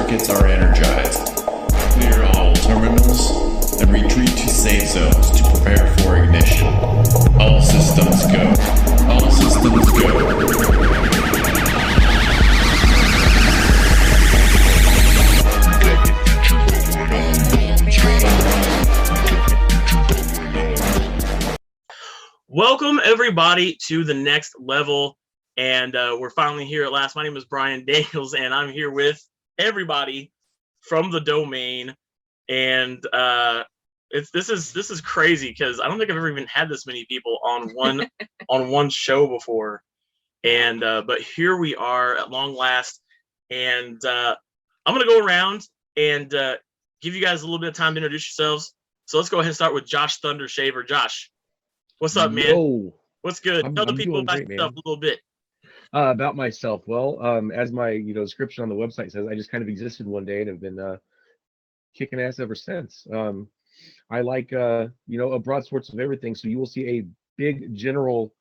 circuits are energized. Clear all terminals and retreat to safe zones to prepare for ignition. All systems go. All systems go. Welcome everybody to the next level, and we're finally here at last. My name is Brian Daniels, and I'm here with everybody from the domain. And this is crazy because I don't think I've ever even had this many people on one show before. And but here we are at long last, and I'm gonna go around and give you guys a little bit of time to introduce yourselves. So let's go ahead and start with Josh Thunder Shaver. Josh. What's up, man? Yo, What's good? Tell the people about great, yourself a little bit. About myself. Well, as my description on the website says, I just kind of existed one day and have been kicking ass ever since. I like a broad sorts of everything, so you will see a big general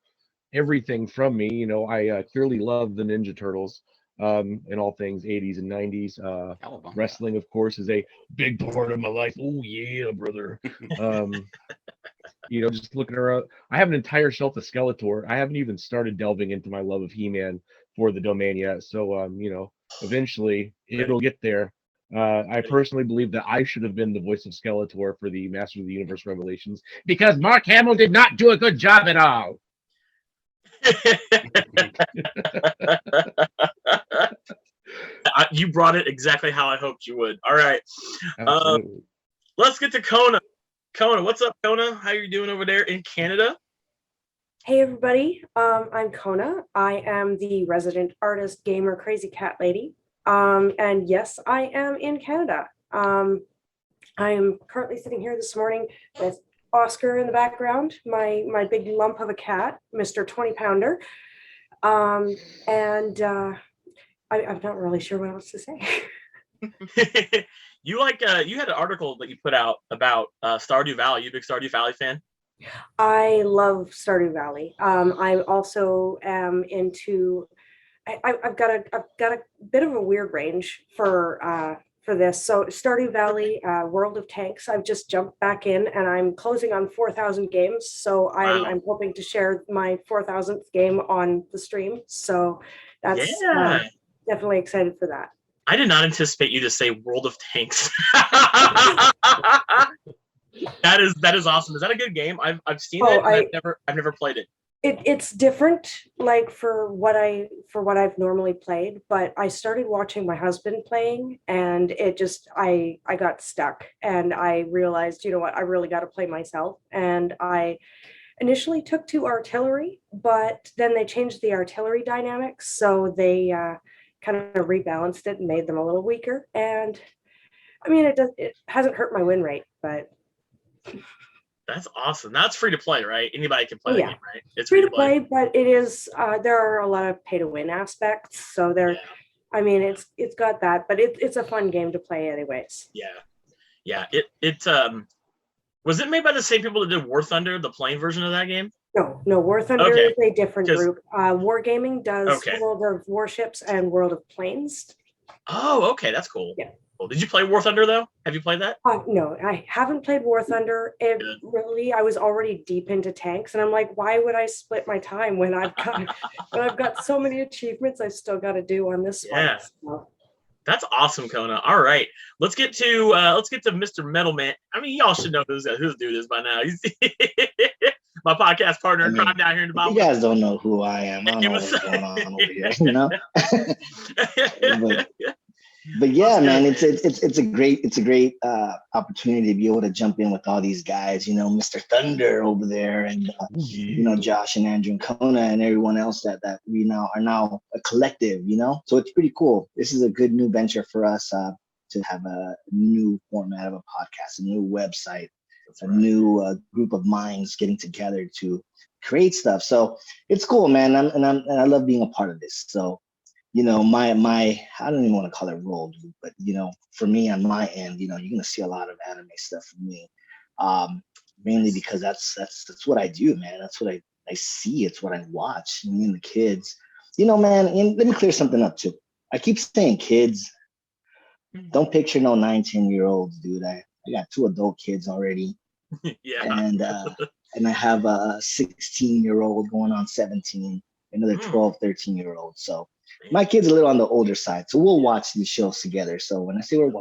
everything from me. I clearly love the Ninja Turtles and all things 80s and 90s. Wrestling, of course, is a big part of my life. Oh yeah, brother. Just looking around. I have an entire shelf of Skeletor. I haven't even started delving into my love of He-Man for the domain yet. So, eventually it'll get there. I personally believe that I should have been the voice of Skeletor for the Masters of the Universe Revelations because Mark Hamill did not do a good job at all. You brought it exactly how I hoped you would. All right. Absolutely. Let's get to Kona. Kona, what's up, Kona? How you doing over there in Canada? Hey everybody, I'm Kona. I am the resident artist, gamer, crazy cat lady. And yes, I am in Canada. I am currently sitting here this morning with Oscar in the background, my big lump of a cat, Mr. 20 pounder. I'm not really sure what else to say. You had an article that you put out about Stardew Valley. You a big Stardew Valley fan? I love Stardew Valley. I also am into. I've got a bit of a weird range for this. So Stardew Valley, World of Tanks. I've just jumped back in, and I'm closing on 4,000 games. So I'm hoping to share my 4,000th game on the stream. So that's definitely excited for that. I did not anticipate you to say World of Tanks. That is awesome. Is that a good game? I've seen it. I've never played it. It's different, like for what I've normally played. But I started watching my husband playing, and it just I got stuck, and I realized, you know what, I really got to play myself. And I initially took to artillery, but then they changed the artillery dynamics, so they kind of rebalanced it and made them a little weaker. And I mean, it hasn't hurt my win rate, but that's awesome. That's free to play, right? Anybody can play the game, right? It's free to play, but it is there are a lot of pay to win aspects. So I mean, it's got that, but it's a fun game to play anyways. Yeah. It was it made by the same people that did War Thunder, the playing version of that game? No, War Thunder is a different group. Wargaming does World of Warships and World of Planes. Oh, okay, that's cool. Yeah. Cool. Did you play War Thunder though? Have you played that? No, I haven't played War Thunder. I was already deep into tanks, and I'm like, why would I split my time when I've got so many achievements I've still got to do on this one? So. That's awesome, Kona. All right, let's get to Mr. Metalman. I mean, y'all should know who's doing this by now. My podcast partner, crime down here in the bottom. You guys don't know who I am. I don't know what's going on over here, But yeah, man, it's a great opportunity to be able to jump in with all these guys. Mr. Thunder over there, and Josh and Andrew and Kona and everyone else that we now are a collective. So it's pretty cool. This is a good new venture for us to have a new format of a podcast, a new website, new group of minds getting together to create stuff. So it's cool, man. And I love being a part of this. So. My I don't even want to call it role, but for me on my end, you're gonna see a lot of anime stuff from me, mainly because that's what I do, man. That's what I see. It's what I watch. Me and the kids, man. And let me clear something up too. I keep saying kids, don't picture no 9, 10-year-olds, dude. I got 2 adult kids already, Yeah. and I have a 16-year-old going on 17, another 12, 13-year-old. So my kid's a little on the older side. So we'll watch these shows together. So when I say we're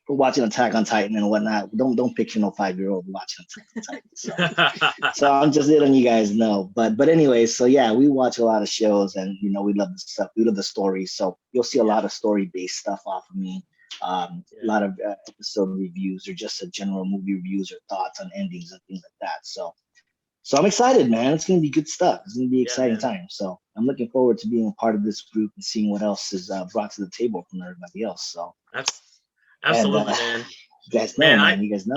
watching Attack on Titan and whatnot, don't picture no 5-year-old watching Attack on Titan. So I'm just letting you guys know. But anyway, so yeah, we watch a lot of shows, and we love the stuff. We love the stories. So you'll see a lot of story-based stuff off of me. A lot of episode reviews, or just a general movie reviews or thoughts on endings and things like that. So I'm excited, man. It's gonna be good stuff. It's gonna be exciting time. So I'm looking forward to being a part of this group and seeing what else is brought to the table from everybody else. So That's absolutely, man. You guys know, man. You guys know.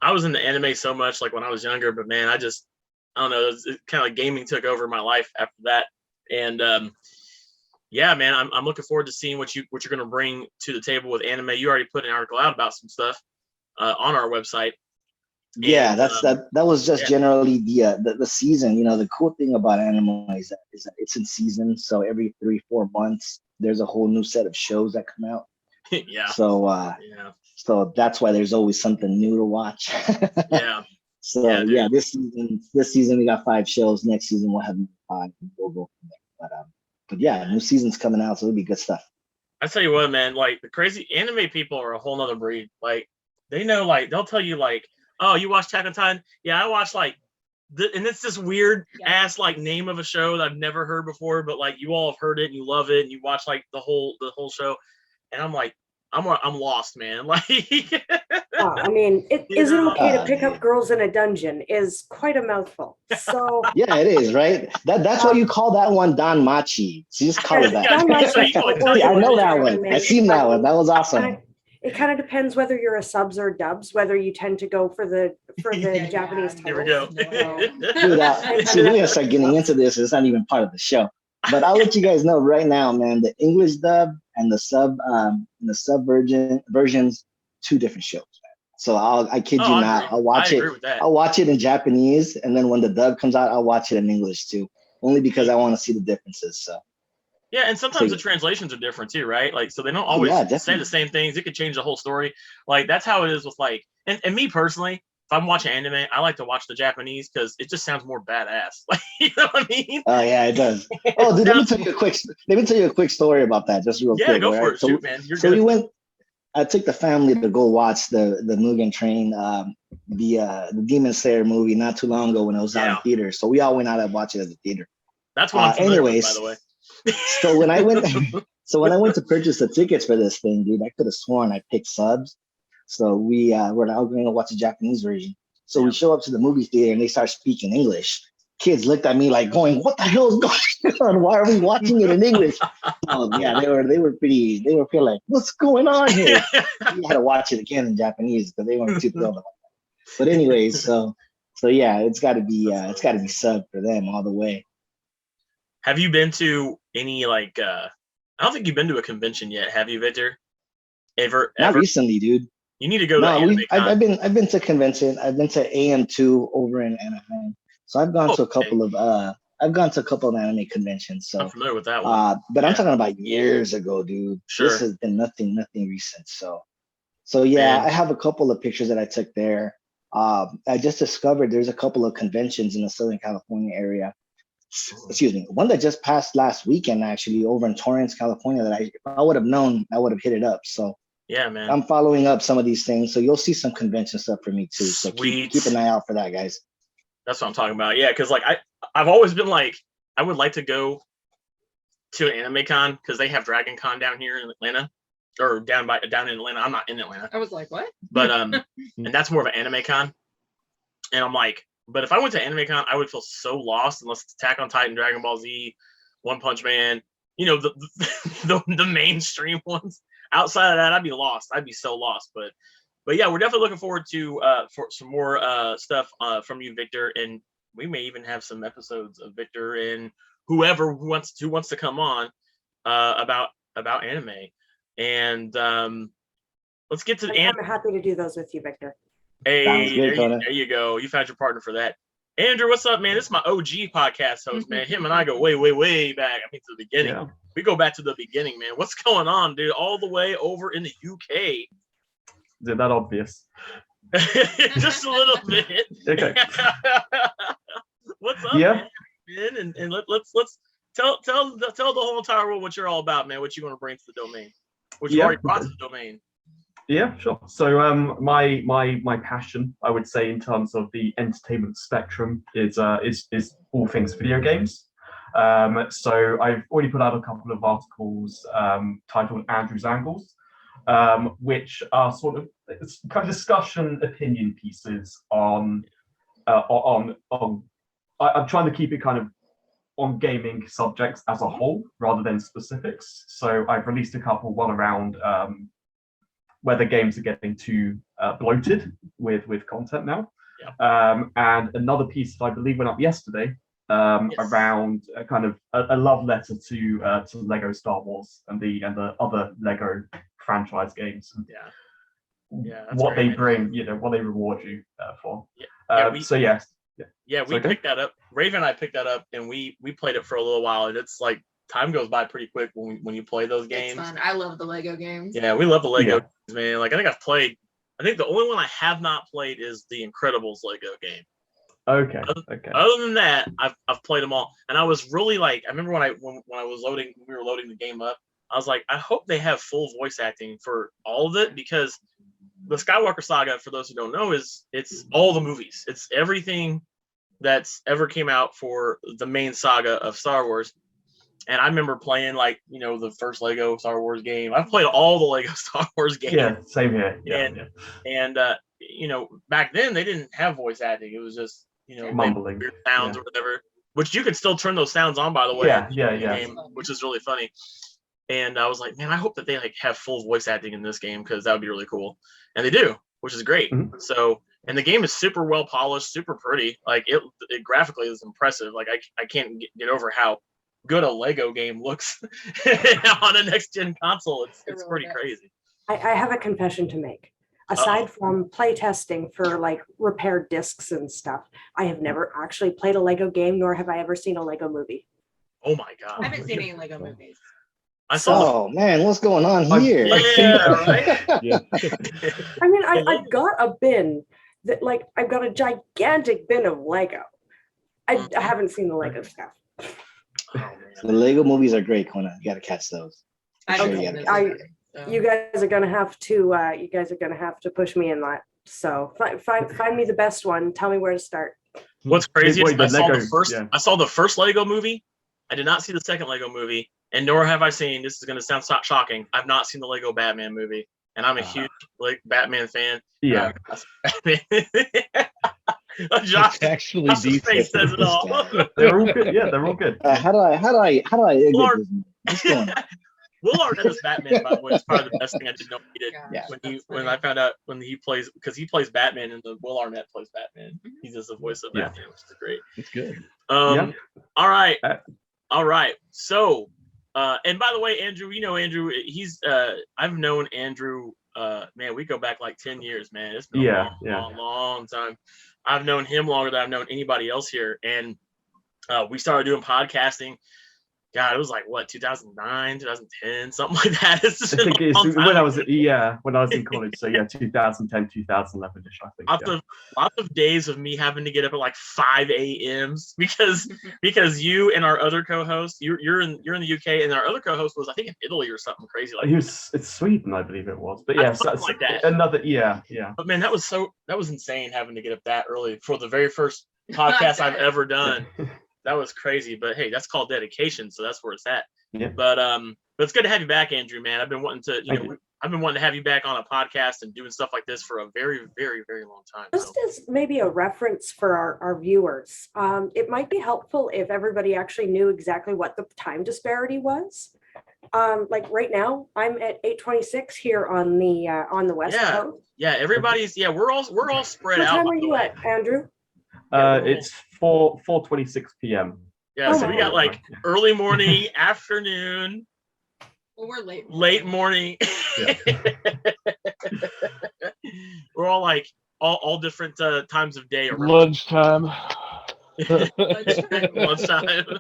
I was into anime so much, like when I was younger, but man, I don't know. It kind of like gaming took over my life after that, and yeah, man, I'm looking forward to seeing what you're gonna bring to the table with anime. You already put an article out about some stuff on our website. Yeah, and, that was just generally the season. The cool thing about anime is that it's in season. So every 3-4 months, there's a whole new set of shows that come out. Yeah. So so that's why there's always something new to watch. Yeah. So yeah, this season we got 5 shows. Next season we'll have 5. We'll go from there. But yeah, new season's coming out, so it'll be good stuff. I tell you what, man, like the crazy anime people are a whole nother breed. Like they know, like they'll tell you, like, oh, you watch Attack on Titan? Yeah, I watch like, and it's this weird ass like name of a show that I've never heard before, but like you all have heard it and you love it and you watch like the whole show, and I'm like, I'm lost, man. Like, I mean, is it okay to pick up girls in a dungeon is quite a mouthful. So yeah, it is, right? That's why you call that one Don Machi. So you just call it that. Don Machi. I know that one. I seen that one. That was awesome. It kind of depends whether you're a subs or dubs, whether you tend to go for the Japanese titles. Here we go. Dude, see, we're gonna start getting into this. It's not even part of the show. But I'll let you guys know right now, man. The English dub and the sub versions, 2 different shows. Man. So I kid you not. I'll watch it. I'll watch it in Japanese, and then when the dub comes out, I'll watch it in English too, only because I want to see the differences. So. Yeah, and sometimes the translations are different too, right? Like, so they don't always say the same things. It could change the whole story. Like, that's how it is with like, and me personally, if I'm watching anime, I like to watch the Japanese because it just sounds more badass. Like, you know what I mean? Oh yeah, it does. Oh, dude, let me tell you a quick story about that, just real quick. Yeah, go for it, so, shoot, man. You're good. I took the family to go watch the Mugen Train, the Demon Slayer movie not too long ago when it was out in theaters. So we all went out and watched it at the theater. That's what I'm familiar with, by the way. So when I went to purchase the tickets for this thing, dude, I could have sworn I picked subs. So we're now going to watch the Japanese version. So we show up to the movie theater and they start speaking English. Kids looked at me like going, "What the hell is going on? Why are we watching it in English?" Oh yeah, they were pretty like, "What's going on here?" We had to watch it again in Japanese because they weren't too thrilled about that. But anyways, so yeah, it's got to be sub for them all the way. Have you been to any like I don't think you've been to a convention yet, have you, Victor? Ever? Not recently, dude. You need to go to AnimeCon. I've been to convention. I've been to AM2 over in Anaheim. So I've gone to a couple of anime conventions. So I'm familiar with that one. But I'm talking about years ago, dude. Sure. This has been nothing recent. So yeah, I have a couple of pictures that I took there. I just discovered there's a couple of conventions in the Southern California area. Excuse me, one that just passed last weekend actually over in Torrance, California. That if I would have known, I would have hit it up. So yeah, man, I'm following up some of these things. So you'll see some convention stup for me too. So keep an eye out for that, guys. That's what I'm talking about. Yeah, because like I've always been like I would like to go to an anime con because they have Dragon Con down here in Atlanta or down in Atlanta. I'm not in Atlanta. I was like, what? But and that's more of an anime con. And I'm like, but if I went to Anime Con, I would feel so lost unless it's Attack on Titan, Dragon Ball Z, One Punch Man, the mainstream ones. Outside of that, I'd be lost. I'd be so lost. But yeah, we're definitely looking forward to for some more stuff from you, Victor, and we may even have some episodes of Victor and whoever who wants to come on about anime. And let's get to the I'm happy to do those with you, Victor. Hey, there you go. You found your partner for that. Andrew, what's up, man? This is my OG podcast host, man. Him and I go way, way, way back. I mean, to the beginning. Yeah. We go back to the beginning, man. What's going on, dude? All the way over in the UK. Is it that obvious? Just a little bit. Okay. What's up, Yeah. man? And let's tell the whole entire world what you're all about, man. What you want to bring to the domain? What you Yeah. already brought to the domain. Yeah, sure. So my passion, I would say, in terms of the entertainment spectrum is all things video games. So I've already put out a couple of articles titled Andrew's Angles, which are sort of kind of discussion opinion pieces on I'm trying to keep it kind of on gaming subjects as a whole rather than specifics. So I've released a couple, one around whether games are getting too bloated with content now. Yeah. And another piece that I believe went up yesterday around a kind of a love letter to Lego Star Wars and the other Lego franchise games. And what they bring, what they reward you for. So yes. Yeah, we picked that up. Raven and I picked that up, and we played it for a little while, and it's like time goes by pretty quick when you play those games. It's fun. I love the Lego games. Yeah, we love the Lego games, man. Like I think the only one I have not played is the Incredibles Lego game. Okay. Other than that, I've played them all, and I was really like, I remember when we were loading the game up, I was like, I hope they have full voice acting for all of it, because the Skywalker Saga, for those who don't know, it's all the movies. It's everything that's ever came out for the main saga of Star Wars. And I remember playing the first Lego Star Wars game. I've played all the Lego Star Wars games. Yeah, same here. And back then they didn't have voice acting. It was just mumbling weird sounds or whatever. Which you could still turn those sounds on, by the way. Yeah. Game, which is really funny. And I was like, man, I hope that they have full voice acting in this game, because that would be really cool. And they do, which is great. Mm-hmm. So, and the game is super well polished, super pretty. Like it graphically is impressive. Like I can't get over how good a Lego game looks on a next gen console. It's pretty crazy. I have a confession to make. Aside from play testing for like repaired discs and stuff, I have never actually played a Lego game, nor have I ever seen a Lego movie. Oh my God. I haven't seen any Lego movies. Man, what's going on here? Yeah, right? Yeah. I mean, I've got a bin that I've got a gigantic bin of Lego. I haven't seen the Lego stuff. The Lego movies are great, Conan. You got to catch those. You guys are gonna have to push me in that. So find me the best one. Tell me where to start. What's crazy is I saw the first Lego movie. I did not see the second Lego movie, and nor have I seen. This is gonna sound shocking. I've not seen the Lego Batman movie, and I'm a huge Batman fan. Yeah. Josh actually face says it all. They're all good. Yeah, they're all good. How do I What's going on? Will Arnett's Batman, by the way, is probably the best thing I didn't know he did. Yeah. When I found out when he plays, because he plays Batman and the Will Arnett plays Batman. He does the voice of Batman, which is great. It's good. All right. So, and by the way, Andrew, Andrew, he's I've known Andrew. Man, we go back like 10 years, man. It's been a long time. I've known him longer than I've known anybody else here, and we started doing podcasting. God, it was like what, 2009, 2010, something like that. It's just when I was in college. So 2010, 2011 ish, I think. Lots of days of me having to get up at like 5 a.m.s because you and our other co-host, you're in the UK, and our other co-host was, I think, in Italy or something crazy like that. It's Sweden, I believe it was. But yes, like that. Yeah. But man, that was insane having to get up that early for the very first podcast I've ever done. That was crazy, but hey, that's called dedication, so that's where it's at. Yeah. But it's good to have you back, Andrew, man. I've been wanting to, I've been wanting to have you back on a podcast and doing stuff like this for a very, very, very long time. Just as maybe a reference for our viewers, it might be helpful if everybody actually knew exactly what the time disparity was. Like right now, I'm at 8:26 here on the West Coast. Yeah, everybody's we're all spread out. What time are you at, Andrew? It's 4:26 p.m. Yeah, so we got like early morning, afternoon. Well, we're late. Late morning. Yeah. We're all like all different times of day. Lunchtime. Lunchtime.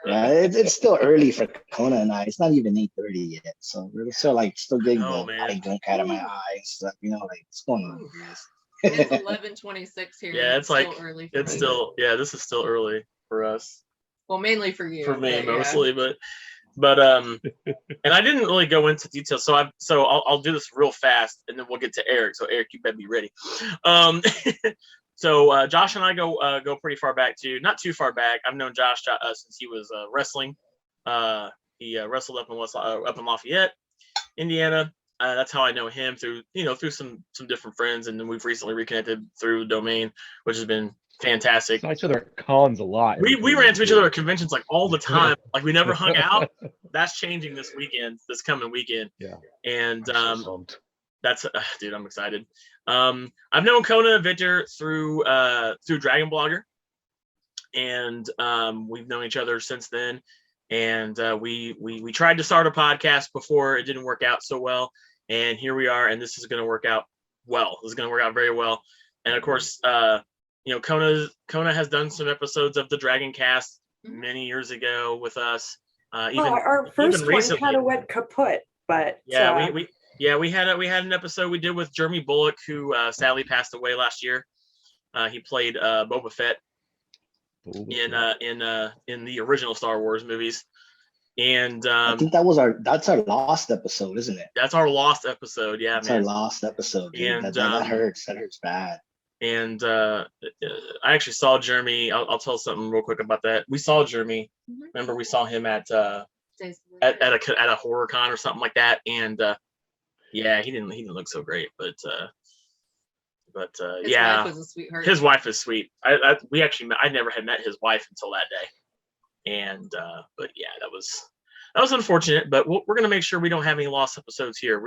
Yeah, it's still early for Kona and I. It's not even 8:30 yet, so we're still getting Oh, the man. body gunk out of my eyes. Stuff, like what's going on, guys? It's 11:26 here. Yeah, it's still like early. For it's me. still this is still early for us. well, mainly for you. For me but yeah. mostly, but and I didn't really go into details, so I'll do this real fast, and then we'll get to Eric. So Eric, you better be ready. So Josh and I go pretty far back too, not too far back. I've known Josh since he was wrestling. He wrestled up in Lafayette, Indiana. That's how I know him through some different friends, and then we've recently reconnected through Domain, which has been fantastic. Saw each other at cons a lot. We ran into each other at conventions like all the time. Like we never hung out. That's changing this coming weekend. Yeah. And I'm so pumped. that's dude, I'm excited. I've known Kona and Victor through Dragon Blogger, and we've known each other since then. And we tried to start a podcast before it didn't work out so well, and here we are. And this is going to work out well. This is going to work out very well. And of course, Kona has done some episodes of the Dragon Cast many years ago with us. Our first one recently. kind of went kaput, but Yeah, we had an episode we did with Jeremy Bullock, who sadly passed away last year. He played Boba Fett in the original Star Wars movies, and I think that's our lost episode, isn't it? that's our lost episode. Yeah, That's man. our lost episode. Dude. And, that hurts. That hurts bad. And I actually saw Jeremy. I'll tell something real quick about that. We saw Jeremy. Mhm. Remember, we saw him at Days of at Wonder. a horror con or something like that. And yeah, he didn't look so great, but His yeah, wife was a sweetheart. his wife is sweet. I never had met his wife until that day, and but yeah, that was unfortunate. But we're gonna make sure we don't have any lost episodes here.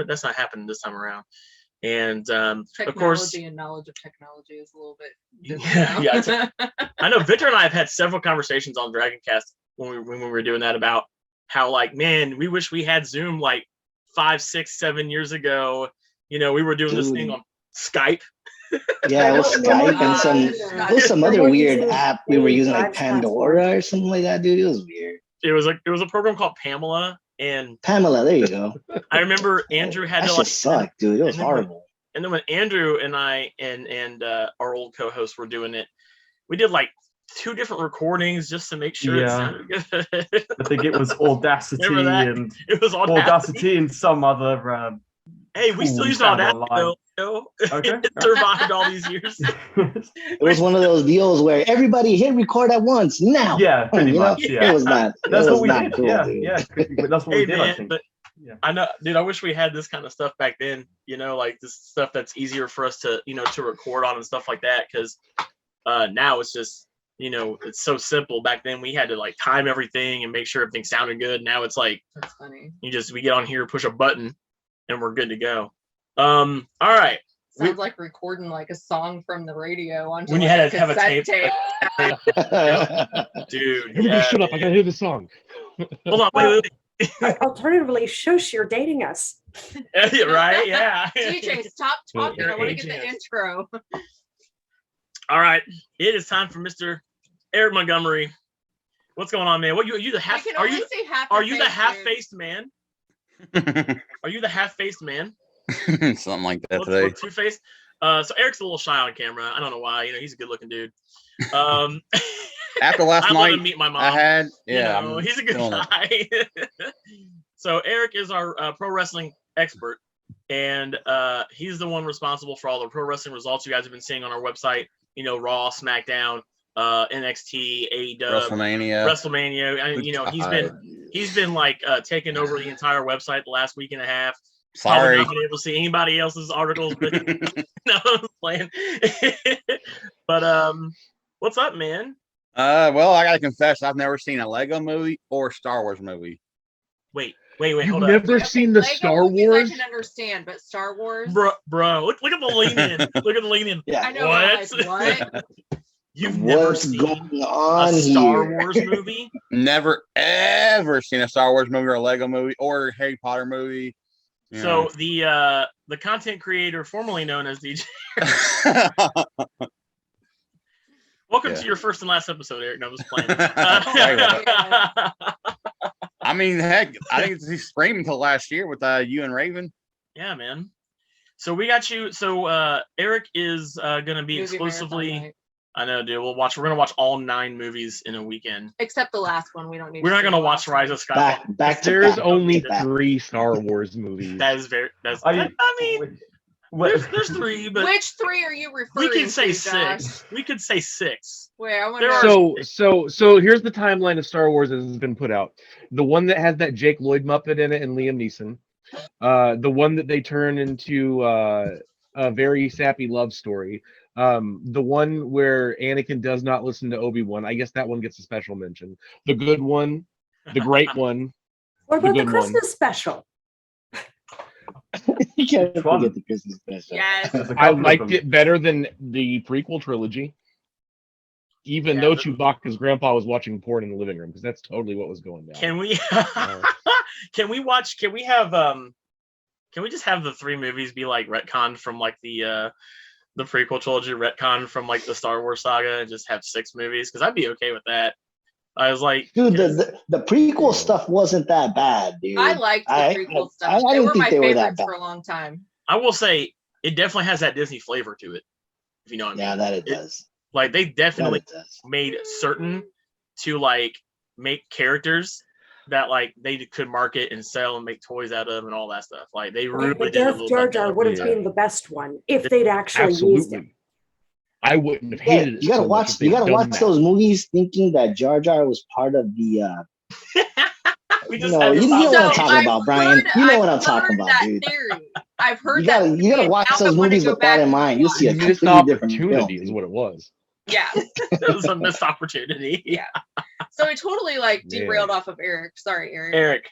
That's not happening this time around. And of course, Technology and knowledge of technology is a little bit Yeah, different now. I know Victor and I have had several conversations on Dragoncast when we were doing that about how, like, man, we wish we had Zoom like 5, 6, 7 years ago. We were doing this thing on Skype. Yeah, it was Skype and Gosh. there was some other We're weird using app we were using, like Live Pandora or something like that, dude. It was weird. It was a program called Pamela, and Pamela, there you go. I remember Andrew had That to shit like, sucked, dude. It was and then when- horrible. and then when Andrew and I and our old co-host were doing it, we did like 2 different recordings just to make sure it Yeah. sounded good. I think it was Audacity Remember that? and It was Audacity. Audacity and some other. Hey, we still Cool, use sound Audacity online. though. Okay. It survived all these years. It was one of those deals where everybody hit record at once now. Yeah, pretty You know? much. Yeah, It was not. that's it what was we not did. cool, Yeah, dude. yeah, that's what Hey we did. I man, think. but Yeah. I know, dude. I wish we had this kind of stuff back then. Like this stuff that's easier for us to, to record on and stuff like that. Because now it's just, it's so simple. Back then we had to like time everything and make sure everything sounded good. Now it's like That's funny. we get on here, push a button, and we're good to go. All right. Sounds like recording like a song from the radio onto When you like had to have a cassette tape. Dude, Everybody yeah, shut up! I gotta hear the song. hold on, wait. alternatively, shush, you're dating us. Right? Yeah. DJ, stop talking. You're I want to get aging the us. intro. All right, it is time for Mr. Eric Montgomery. What's going on, man? What you the half? You can Are only you see half. are your you the face, dude. half-faced man? Are you the half-faced man? Something like that What's today. two-faced? So Eric's a little shy on camera. I don't know why. He's a good-looking dude. Um, After last I let night, him meet my mom. I had, You yeah, know, I'm he's a good feeling it. guy. So Eric is our pro wrestling expert, and he's the one responsible for all the pro wrestling results you guys have been seeing on our website. Raw, SmackDown, NXT, AEW, WrestleMania. WrestleMania. He's been like taking over the entire website the last week and a half. Sorry. Probably not been able to see anybody else's articles. But no, I'm playing. But what's up, man? Well, I gotta confess, I've never seen a Lego movie or Star Wars movie. Wait, You've hold up. never seen the Lego Star movies Wars? I can understand, but Star Wars. Bro, look at the lean in. Look at the lean in. Yeah. I know. What? Like, what? You've never What's seen going on a Star here? Wars movie? Never ever seen a Star Wars movie or a Lego movie or a Harry Potter movie. Yeah. So the content creator formerly known as DJ. Welcome Yeah. to your first and last episode, Eric. No, I'm just playing. I mean, heck, I think he's streaming until last year with you and Raven. Yeah, man. So we got you. So Eric is gonna be Movie exclusively. marathon night. I know, dude. We're gonna watch all 9 movies in a weekend. Except the last one. We don't need. We're to not see gonna the watch last Rise one. of Skywalker. Back to There's back. only Back. 3 Star Wars movies. That is very. That's. I mean, there's 3, but Which 3 are you referring we could say to, 6. Josh? We could say 6. Wait, I want There to. are- So here's the timeline of Star Wars as it's been put out. The one that has that Jake Lloyd Muppet in it and Liam Neeson. The one that they turn into a very sappy love story. The one where Anakin does not listen to Obi-Wan. I guess that one gets a special mention. The good one, the great one. What about the good one. Christmas special? You can't Which one? forget the Christmas special. Yes. There's a I couple of liked them. it better than the prequel trilogy. Even Yeah, though but- Chewbacca's grandpa was watching porn in the living room, because that's totally what was going down. Can we? Can we watch? Can we have? Can we just have the 3 movies be like retconned from like the prequel trilogy, retconned from like the Star Wars saga, and just have 6 movies? Because I'd be okay with that. I was like, Dude, the prequel stuff wasn't that bad, dude. I liked the I- prequel I stuff. They didn't were think my they were that favorites bad. for a long time. I will say it definitely has that Disney flavor to it. If you know what I mean. Yeah, that it does. Like they That definitely it does. made certain to like make characters that like they could market and sell and make toys out of and all that stuff. Like they really But did a Darth little Jar bit Jar better. would have Yeah. been the best one if they'd actually used him. Absolutely. I wouldn't have Yeah, hated it. you gotta so much watch. if they'd You gotta done watch that. those movies thinking that Jar Jar was part of the. We You just know, had you this know what I'm conversation. talking about, Brian. You know what I'm I've talking heard about, that dude. Theory. I've heard You gotta, that. you gotta theory. watch Now those I wanna movies go with back that in and mind. You'll see a Missed completely different opportunity film. is what it was. Yeah. It was a missed opportunity. Yeah. So it totally like Yeah. derailed off of Eric. Sorry, Eric. Eric.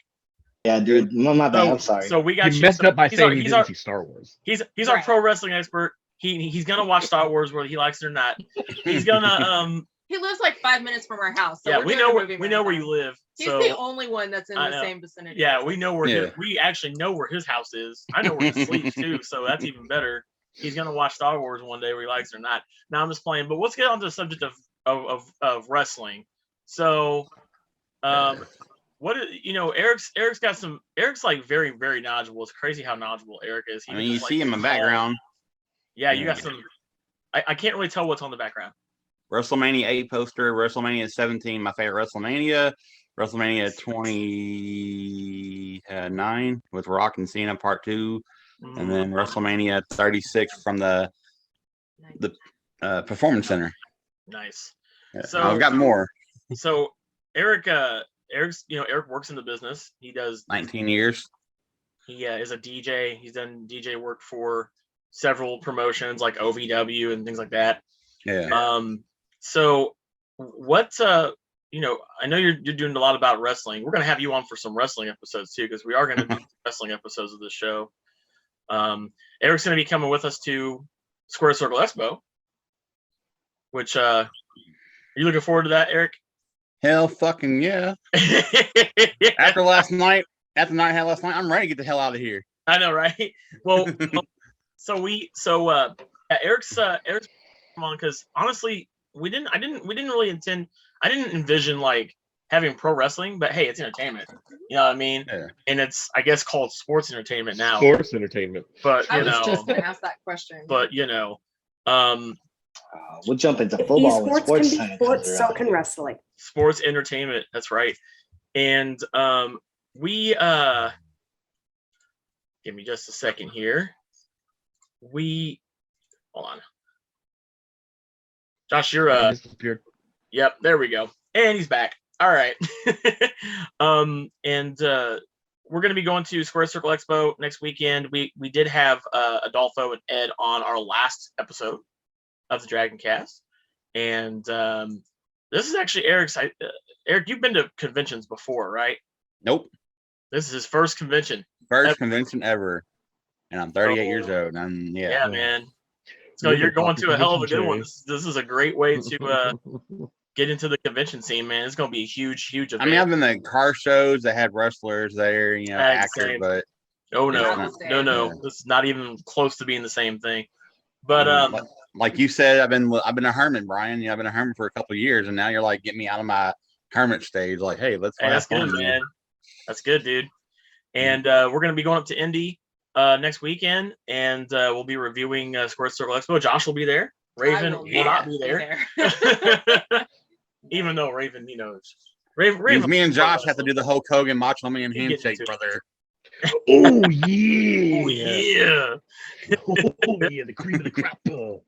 Yeah, dude. My bad. So, I'm sorry. so we got He you. messed So up by he's our- saying he he's didn't our- see Star Wars. He's our Right. pro wrestling expert. He's gonna watch Star Wars whether he likes it or not. He's gonna He lives like 5 minutes from our house. So yeah, we're we doing know a where movie we know where marathon. you live. He's So the only one that's in I the know. same vicinity. yeah, we know where Yeah. we actually know where his house is. I know where he sleeps too, so that's even better. He's gonna watch Star Wars one day, whether he likes it or not. Now I'm just playing, but let's get on to the subject of wrestling. So, what is, Eric's got some. Eric's like very very knowledgeable. It's crazy how knowledgeable Eric is. He I was mean, you just, see like, in my all- background, Yeah, you got Yeah. some. I can't really tell what's on the background. WrestleMania 8 poster, WrestleMania 17, my favorite WrestleMania, WrestleMania 29 with Rock and Cena Part 2, and then WrestleMania 36 from the Performance Center. Nice. Yeah, So- I've got more. So Eric, Eric works in the business. He does 19 years. He is a DJ. He's done DJ work for several promotions like OVW and things like that. Yeah. So what I know you're doing a lot about wrestling. We're gonna have you on for some wrestling episodes too, because we are gonna do wrestling episodes of the show. Eric's gonna be coming with us to Square Circle Expo, which are you looking forward to that, Eric? Hell fucking yeah. After last night, after the night I had last night, I'm ready to get the hell out of here. I know, right? Well, Eric's come on, because honestly, we didn't envision like having pro wrestling, but hey, it's entertainment. You know what I mean? Yeah. And it's, I guess, called sports entertainment now. Sports entertainment. But I you was know, just gonna ask that question. We'll jump into If football when esports sports can time be sports, comes so around. can wrestling. sports entertainment. That's right. And we give me just a second here. Hold on. Josh, you're Disappeared. Yep, there we go. And he's back. All right. We're going to be going to Square Circle Expo next weekend. We did have Adolfo and Ed on our last episode of the Dragon Cast. And this is actually Eric's. Eric, you've been to conventions before, right? Nope. This is his first convention. First convention ever. And I'm 38 years old. And Yeah, man. So you're going to a hell of a good one. This is a great way to get into the convention scene, man. It's going to be a huge, huge I event. mean, I've been to car shows that had wrestlers there, Same. actors, but Oh Yeah. no. This is not even close to being the same thing. But like you said, I've been a hermit, Brian. I've been a hermit for a couple of years, and now you're like, get me out of my hermit stage. Like, hey, let's. Hey, that's good, man. That's good, dude. And we're gonna be going up to Indy next weekend, and we'll be reviewing Square Circle Expo. Josh will be there. Raven will not be there. Even though Raven, Raven. Me and Josh have to do the Hulk Hogan Macho Man handshake, brother. Oh yeah. Oh yeah. Oh yeah, the cream of the crop.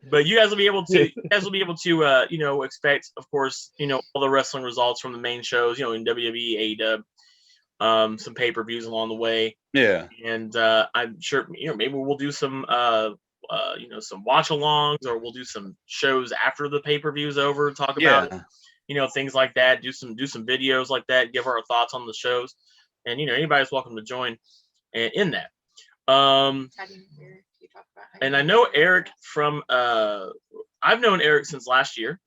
But you guys will be able to, expect, of course, all the wrestling results from the main shows, in WWE, AEW, some pay-per-views along the way. Yeah. And I'm sure, maybe we'll do some, some watch-alongs, or we'll do some shows after the pay-per-view's over, talk about, things like that, do some videos like that, give our thoughts on the shows. And, anybody's welcome to join in that. And I know Eric from, I've known Eric since last year.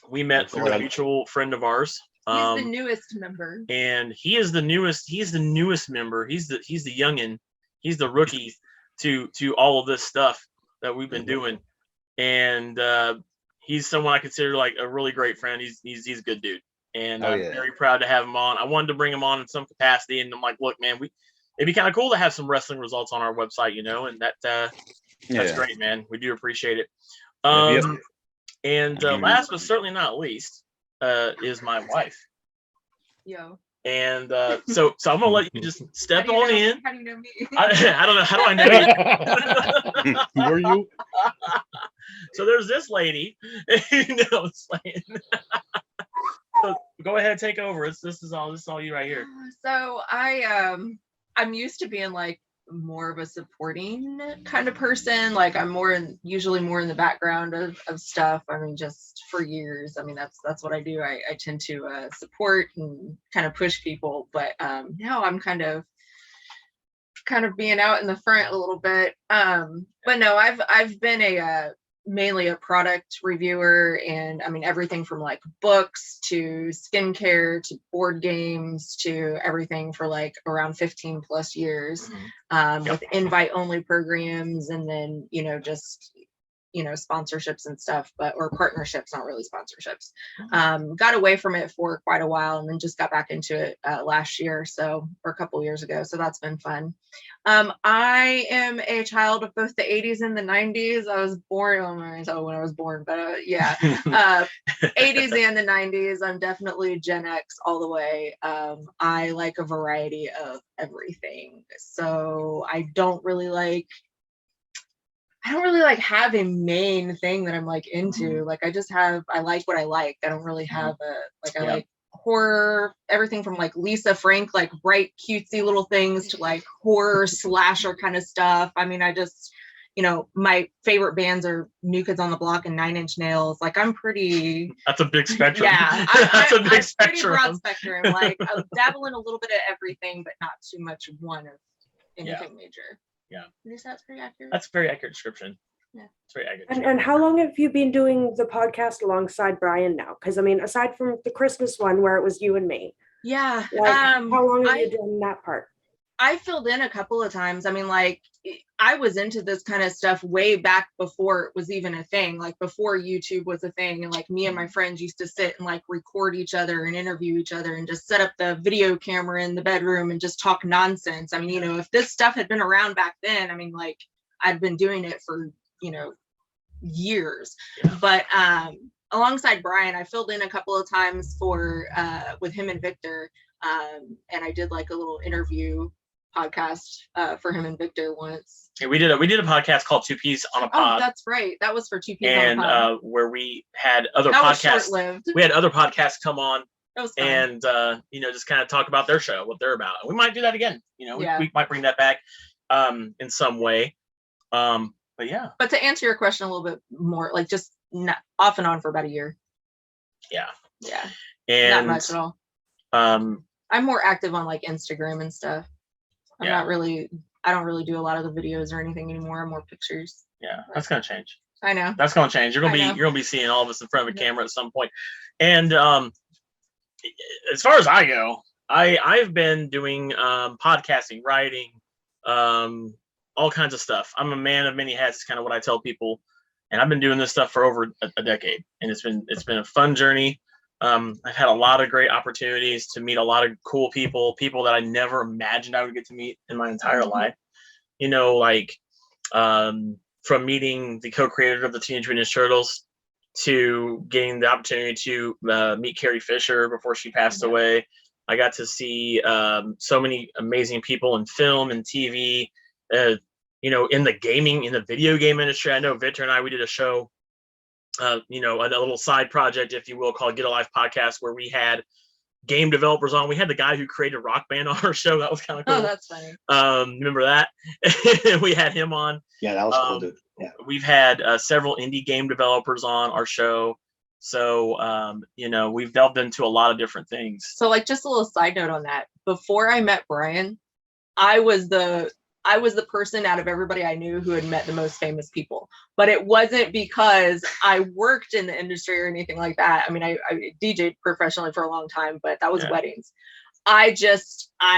We met through a mutual friend of ours. He's the newest member. And he is the newest member. He's the youngin'. He's the rookie to all of this stuff that we've been doing. And he's someone I consider like a really great friend. He's a good dude. And I'm very proud to have him on. I wanted to bring him on in some capacity, and I'm like, look, man, it'd be kind of cool to have some wrestling results on our website, and that's great, man. We do appreciate it. And last but certainly not least is my wife. Yo. And so I'm gonna let you just step on in. How do you know me? I don't know. How do I know you? Who are you? So there's this lady. So go ahead, take over. This is all you right here. So I'm used to being like more of a supporting kind of person. Like I'm usually more in the background of stuff. I mean, just for years. I mean, that's what I do. I tend to support and kind of push people. But now I'm kind of being out in the front a little bit. But no, I've been mainly a product reviewer, and I mean everything from like books to skincare to board games to everything for like around 15 plus years, with invite only programs, and then just sponsorships and stuff, or partnerships, not really sponsorships. Got away from it for quite a while, and then just got back into it last year, or a couple years ago. So that's been fun. I am a child of both the 80s and the 90s. I was born, I don't know when I was born, but 80s and the 90s. I'm definitely Gen X all the way. I like a variety of everything. So I don't really like have a main thing that I'm like into. Like I like what I like. I don't really have I like horror, everything from like Lisa Frank, like bright cutesy little things, to like horror slasher kind of stuff. I mean, I just, my favorite bands are New Kids on the Block and Nine Inch Nails. Like I'm pretty. That's a big spectrum. Yeah, that's a big I'm spectrum. Pretty broad spectrum. Like I dabble in a little bit of everything, but not too much one of anything major. Yeah. That's pretty accurate. That's a very accurate description. Yeah. It's very accurate. And how long have you been doing the podcast alongside Brian now? Because I mean, aside from the Christmas one where it was you and me. Yeah. How long have you done that part? I filled in a couple of times. I mean, like I was into this kind of stuff way back before it was even a thing, like before YouTube was a thing. And like me and my friends used to sit and like record each other and interview each other and just set up the video camera in the bedroom and just talk nonsense. I mean, if this stuff had been around back then, I mean, like I'd been doing it for, years. But alongside Brian, I filled in a couple of times for with him and Victor. And I did like a little interview podcast for him and Victor once. Yeah, we did a podcast called Two Peas on a Pod. Oh, that's right. That was for Two Peas on a Pod. And where we had other podcasts. We had other podcasts come on. That was fun. And just kind of talk about their show, what they're about. And we might do that again. We might bring that back in some way. But yeah. But to answer your question a little bit more, like just off and on for about a year. Yeah. Yeah. And not much at all. I'm more active on like Instagram and stuff. I don't really do a lot of the videos or anything anymore. I'm more pictures. Yeah, that's gonna change. I know. That's gonna change. You're gonna be seeing all of us in front of a camera at some point. And as far as I go, I've been doing podcasting, writing, all kinds of stuff. I'm a man of many hats, is kind of what I tell people. And I've been doing this stuff for over a decade, and it's been a fun journey. I've had a lot of great opportunities to meet a lot of cool people that I never imagined I would get to meet in my entire life. You know, like from meeting the co-creator of the Teenage Mutant Ninja Turtles to getting the opportunity to meet Carrie Fisher before she passed away. I got to see so many amazing people in film and TV, you know, in the video game industry. I know Victor and I, we did a show, you know, a little side project, if you will, called Get a Life Podcast, where we had game developers on. We had the guy who created Rock Band on our show. That was kind of cool. Oh, that's funny. Remember that? We had him on. Yeah, that was cool, dude. Yeah. We've had several indie game developers on our show. So, you know, we've delved into a lot of different things. So, like, just a little side note on that. Before I met Brian, I was the person out of everybody I knew who had met the most famous people. But it wasn't because I worked in the industry or anything like that. I mean, I DJ'd professionally for a long time, but that was weddings. I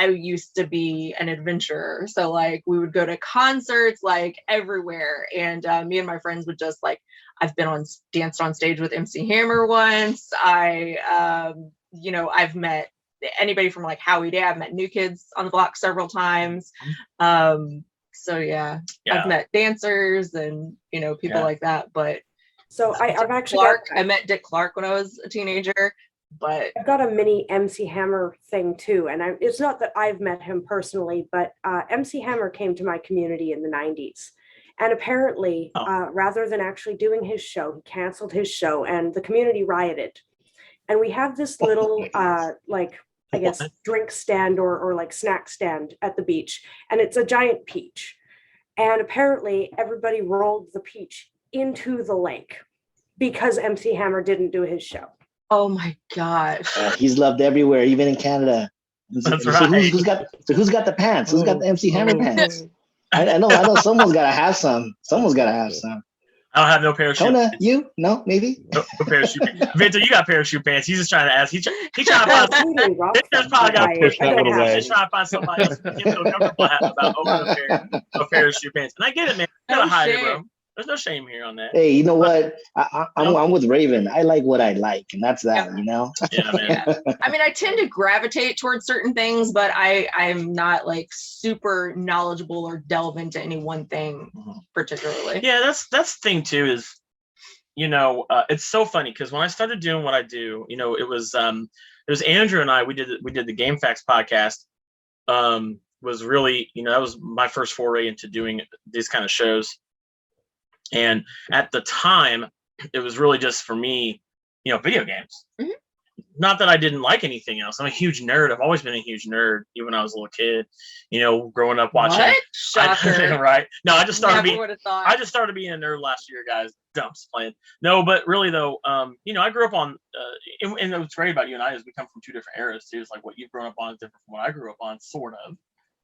used to be an adventurer. So, like, we would go to concerts, like, everywhere. And me and my friends would just, like, I've danced on stage with MC Hammer once. You know, I've met anybody from, like, Howie Day. I've met New Kids on the Block several times. So yeah, I've met dancers and, you know, people like that. But so I've actually I met Dick Clark when I was a teenager. But I've got a mini MC Hammer thing too, and it's not that I've met him personally, but MC Hammer came to my community in the 90s, and apparently, rather than actually doing his show, he canceled his show, and the community rioted. And we have this little, like, I guess, drink stand or like snack stand at the beach, and it's a giant peach. And apparently, everybody rolled the peach into the lake because MC Hammer didn't do his show. oh my gosh. He's loved everywhere, even in Canada. That's so right. Who's got the pants? Who's got the MC Hammer pants? I know someone's gotta have some. Someone's gotta have some. I don't have no parachute Kona, pants. you? No, maybe? No parachute pants. Victor, you got parachute pants. He's just trying to ask. He's trying to find Victor's probably got Push that one away. He's trying to find somebody else to feel comfortable about opening a parachute pants. And I get it, man. You gotta hide it, bro. There's no shame here on that. Hey, you know what? I'm with Raven. I like what I like, and that's that, you know? Yeah, man. I mean, I tend to gravitate towards certain things, but I'm not, like, super knowledgeable or delve into any one thing particularly. Yeah, that's the thing too, is, you know, it's so funny because when I started doing what I do, you know, it was Andrew and I, we did the Game Facts podcast. Was really, you know, that was my first foray into doing these kind of shows. And at the time, it was really just for me, you know, video games. Mm-hmm. Not that I didn't like anything else. I'm a huge nerd. I've always been a huge nerd, even when I was a little kid. You know, growing up watching. What? Shocker. Right? No, I just started Never would have thought. I just started being a nerd last year, guys. Dumps playing. No, but really though, you know, I grew up on, and what's great about you and I is we come from two different eras too. It's like what you've grown up on is different from what I grew up on, sort of.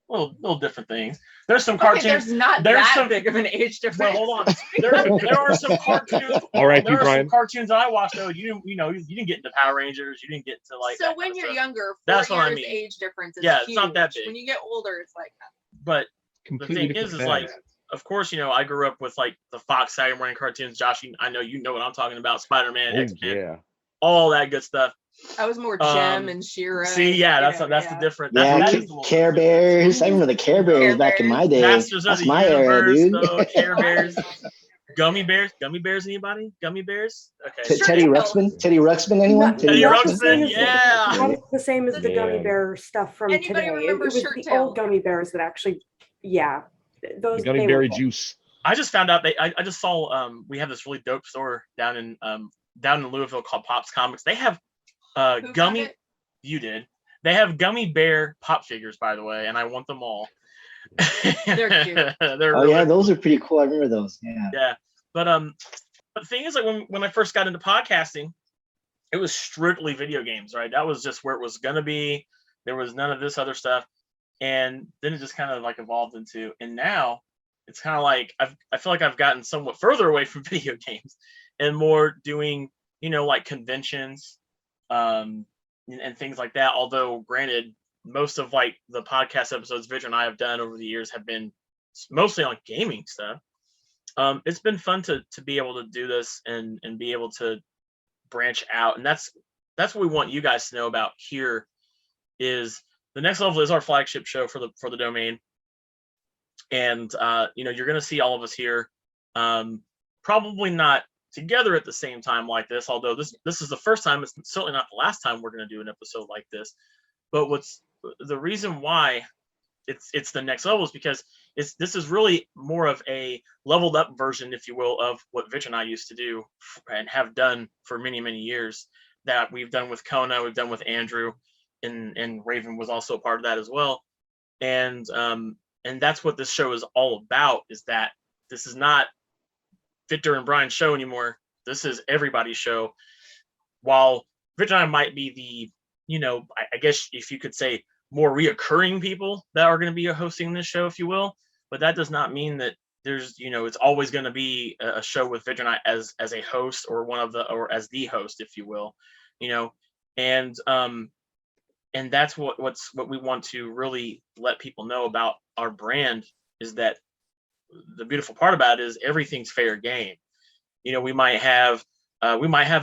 Little different things. There's some cartoons. There's not that big of an age difference. Well, hold on. There are some cartoons. All right, there are Brian. some cartoons that I watched though. You didn't get into Power Rangers. You didn't get to like. So when you're younger, 4 that's what years I mean. Age difference is it's huge. not that big. When you get older, it's like that. But Completely the thing is different like, bag. of course, you know, I grew up with like the Fox Saturday morning cartoons. Josh, I know you know what I'm talking about. Spider-Man, X-Men, Yeah. all that good stuff. I was more Gem and She-Ra. See, yeah, that's the different. Yeah, that is a little Care different. Bears. I remember the Care Bears back in my day. Masters of That's the my era, Universe, dude. though, Care Bears. Gummy Bears, anybody? Gummy Bears? Okay. Teddy Ruxpin, anyone? Not- Teddy not the Ruxpin, same as yeah. Not the same as the gummy Yeah. bear stuff from Anybody today. It remember was Shirt the Tail? old gummy bears that actually, those The gummy they berry were- juice. I just found out I just saw we have this really dope store down in Louisville called Pops Comics. They have Who gummy. found it? You did. They have gummy bear pop figures, by the way, and I want them all. They're cute. They're Oh really yeah, those are pretty cool. I remember those. Yeah. Yeah, but the thing is, like when I first got into podcasting, it was strictly video games, right? That was just where it was gonna be. There was none of this other stuff, and then it just kind of like evolved into. And now it's kind of like I feel like I've gotten somewhat further away from video games and more doing, you know, like conventions, and things like that. Although, granted, most of like the podcast episodes Victor and I have done over the years have been mostly on gaming stuff. It's been fun to be able to do this and be able to branch out, and that's what we want you guys to know about here. Is the Next Level is our flagship show for the domain, and you're going to see all of us here, probably not together at the same time like this. Although this is the first time, it's certainly not the last time we're going to do an episode like this. But what's the reason why it's the Next Level is because this is really more of a leveled up version, if you will, of what Victor and I used to do and have done for many, many years, that we've done with Kona, we've done with Andrew, and Raven was also a part of that as well. And that's what this show is all about, is that this is not Victor and Brian's show anymore. This is everybody's show. While Victor and I might be the, I guess if you could say, more reoccurring people that are going to be hosting this show, if you will, but that does not mean that there's, it's always going to be a show with Victor and I as a host, or as the host, if you will, and that's what we want to really let people know about our brand, is that the beautiful part about it is everything's fair game. We might have a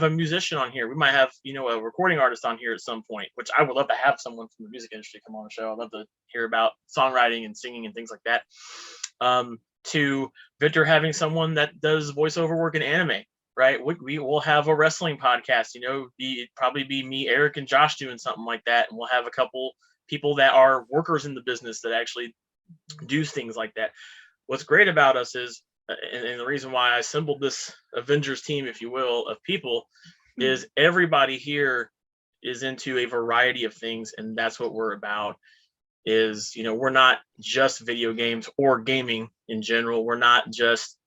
musician on here. We might have, a recording artist on here at some point, which I would love to have someone from the music industry come on the show. I'd love to hear about songwriting and singing and things like that. To Victor having someone that does voiceover work in anime, right? We will have a wrestling podcast, probably be me, Eric, and Josh doing something like that. And we'll have a couple people that are workers in the business that actually do things like that. What's great about us is, and the reason why I assembled this Avengers team, if you will, of people, is everybody here is into a variety of things, and that's what we're about. Is, we're not just video games or gaming in general. We're not just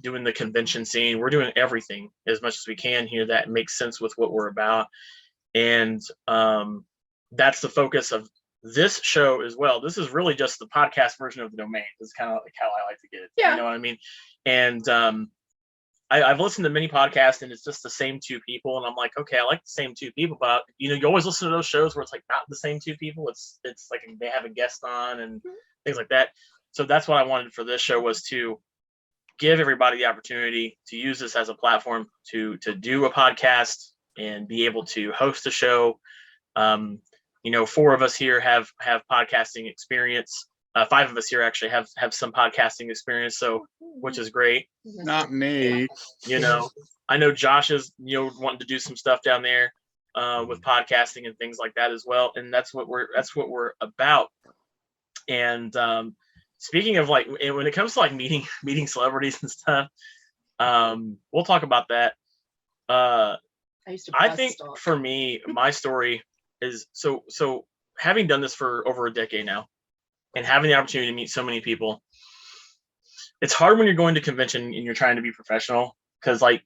doing the convention scene. We're doing everything as much as we can here that makes sense with what we're about, and that's the focus of this show as well. This is really just the podcast version of the domain. This is kind of like how I like to get it. Yeah. You know what I mean? And I've listened to many podcasts, and it's just the same two people. And I'm like, okay, I like the same two people, but you always listen to those shows where it's like not the same two people. It's like they have a guest on and things like that. So that's what I wanted for this show, was to give everybody the opportunity to use this as a platform to do a podcast and be able to host a show. 4 of us here have podcasting experience. 5 of us here actually have some podcasting experience, so which is great. Not me. I know Josh is wanting to do some stuff down there with podcasting and things like that as well, and that's what we're about. And speaking of when it comes to meeting celebrities and stuff, we'll talk about that. I think for me, my story is so having done this for over a decade now and having the opportunity to meet so many people, it's hard when you're going to convention and you're trying to be professional, because I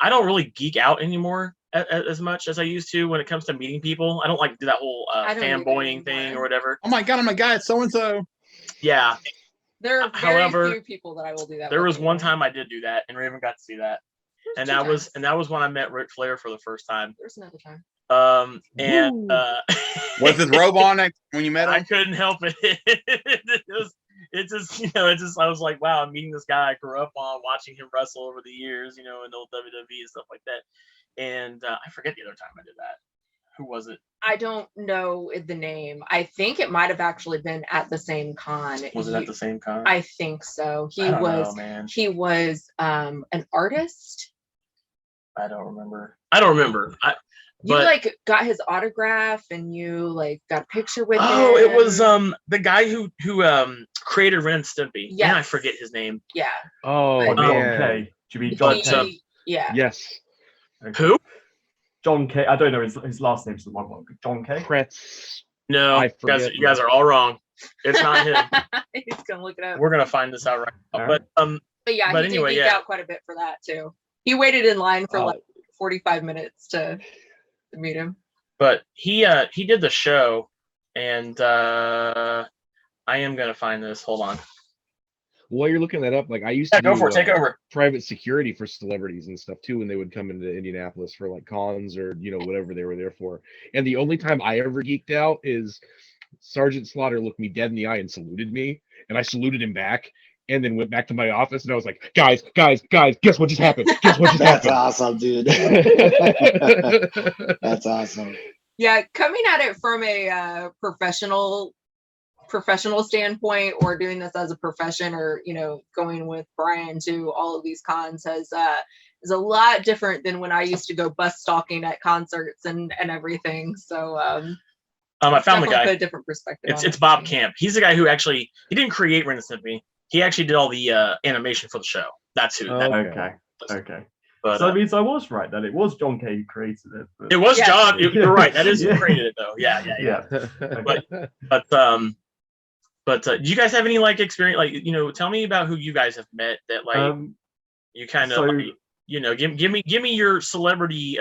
don't really geek out anymore as much as I used to when it comes to meeting people. I don't like to do that whole fanboying thing or whatever. Oh my god, it's so-and-so. Yeah. There are very few people that I will do that. There was one time I did do that, and Raven got to see that. And that was when I met Ric Flair for the first time. There's another time. Was his robe on when you met him? I couldn't help it. I was like, wow, I'm meeting this guy I grew up on, watching him wrestle over the years, in old WWE and stuff like that. And I forget the other time I did that. Who was it? I don't know the name. I think it might have actually been at the same con. Was it at the same con? I think so. He was an artist. I don't remember. You got his autograph and you got a picture with him. Oh, it was the guy who created Ren and Stimpy. Yes. Yeah, I forget his name. Yeah. Oh, John man. Kay. Do you mean John Kay? Yeah. Yes. Who? John Kay. I don't know his last name's one. John Kay. Kretz. No, you guys are all wrong. It's not him. He's gonna look it up. We're gonna find this out right now. Right. But yeah, he did geek out quite a bit for that too. He waited in line for 45 minutes to meet him. But he did the show, and I am gonna find this. Hold on. while you're looking that up, like I used Yeah, to go do for it. Take over. private security for celebrities and stuff too when they would come into Indianapolis for like cons or whatever they were there for. And the only time I ever geeked out is Sergeant Slaughter looked me dead in the eye and saluted me, and I saluted him back, and then went back to my office and I was like, guys, guess what just happened? Guess what just That's happened? awesome, dude. That's awesome. Yeah, coming at it from a professional standpoint, or doing this as a profession, or going with Brian to all of these cons is a lot different than when I used to go bus stalking at concerts and everything. So I found the guy. Put a different perspective. It's Bob Camp. He's the guy who he didn't create Ren and Stimpy. He actually did all the animation for the show. That's who. Okay. But, So that means I was right then. It was John Kay who created it. But... It was John. You're right. That is who Yeah. created it, though. Yeah. Okay. But do you guys have any like experience? Like, tell me about who you guys have met that like you kind of give me your celebrity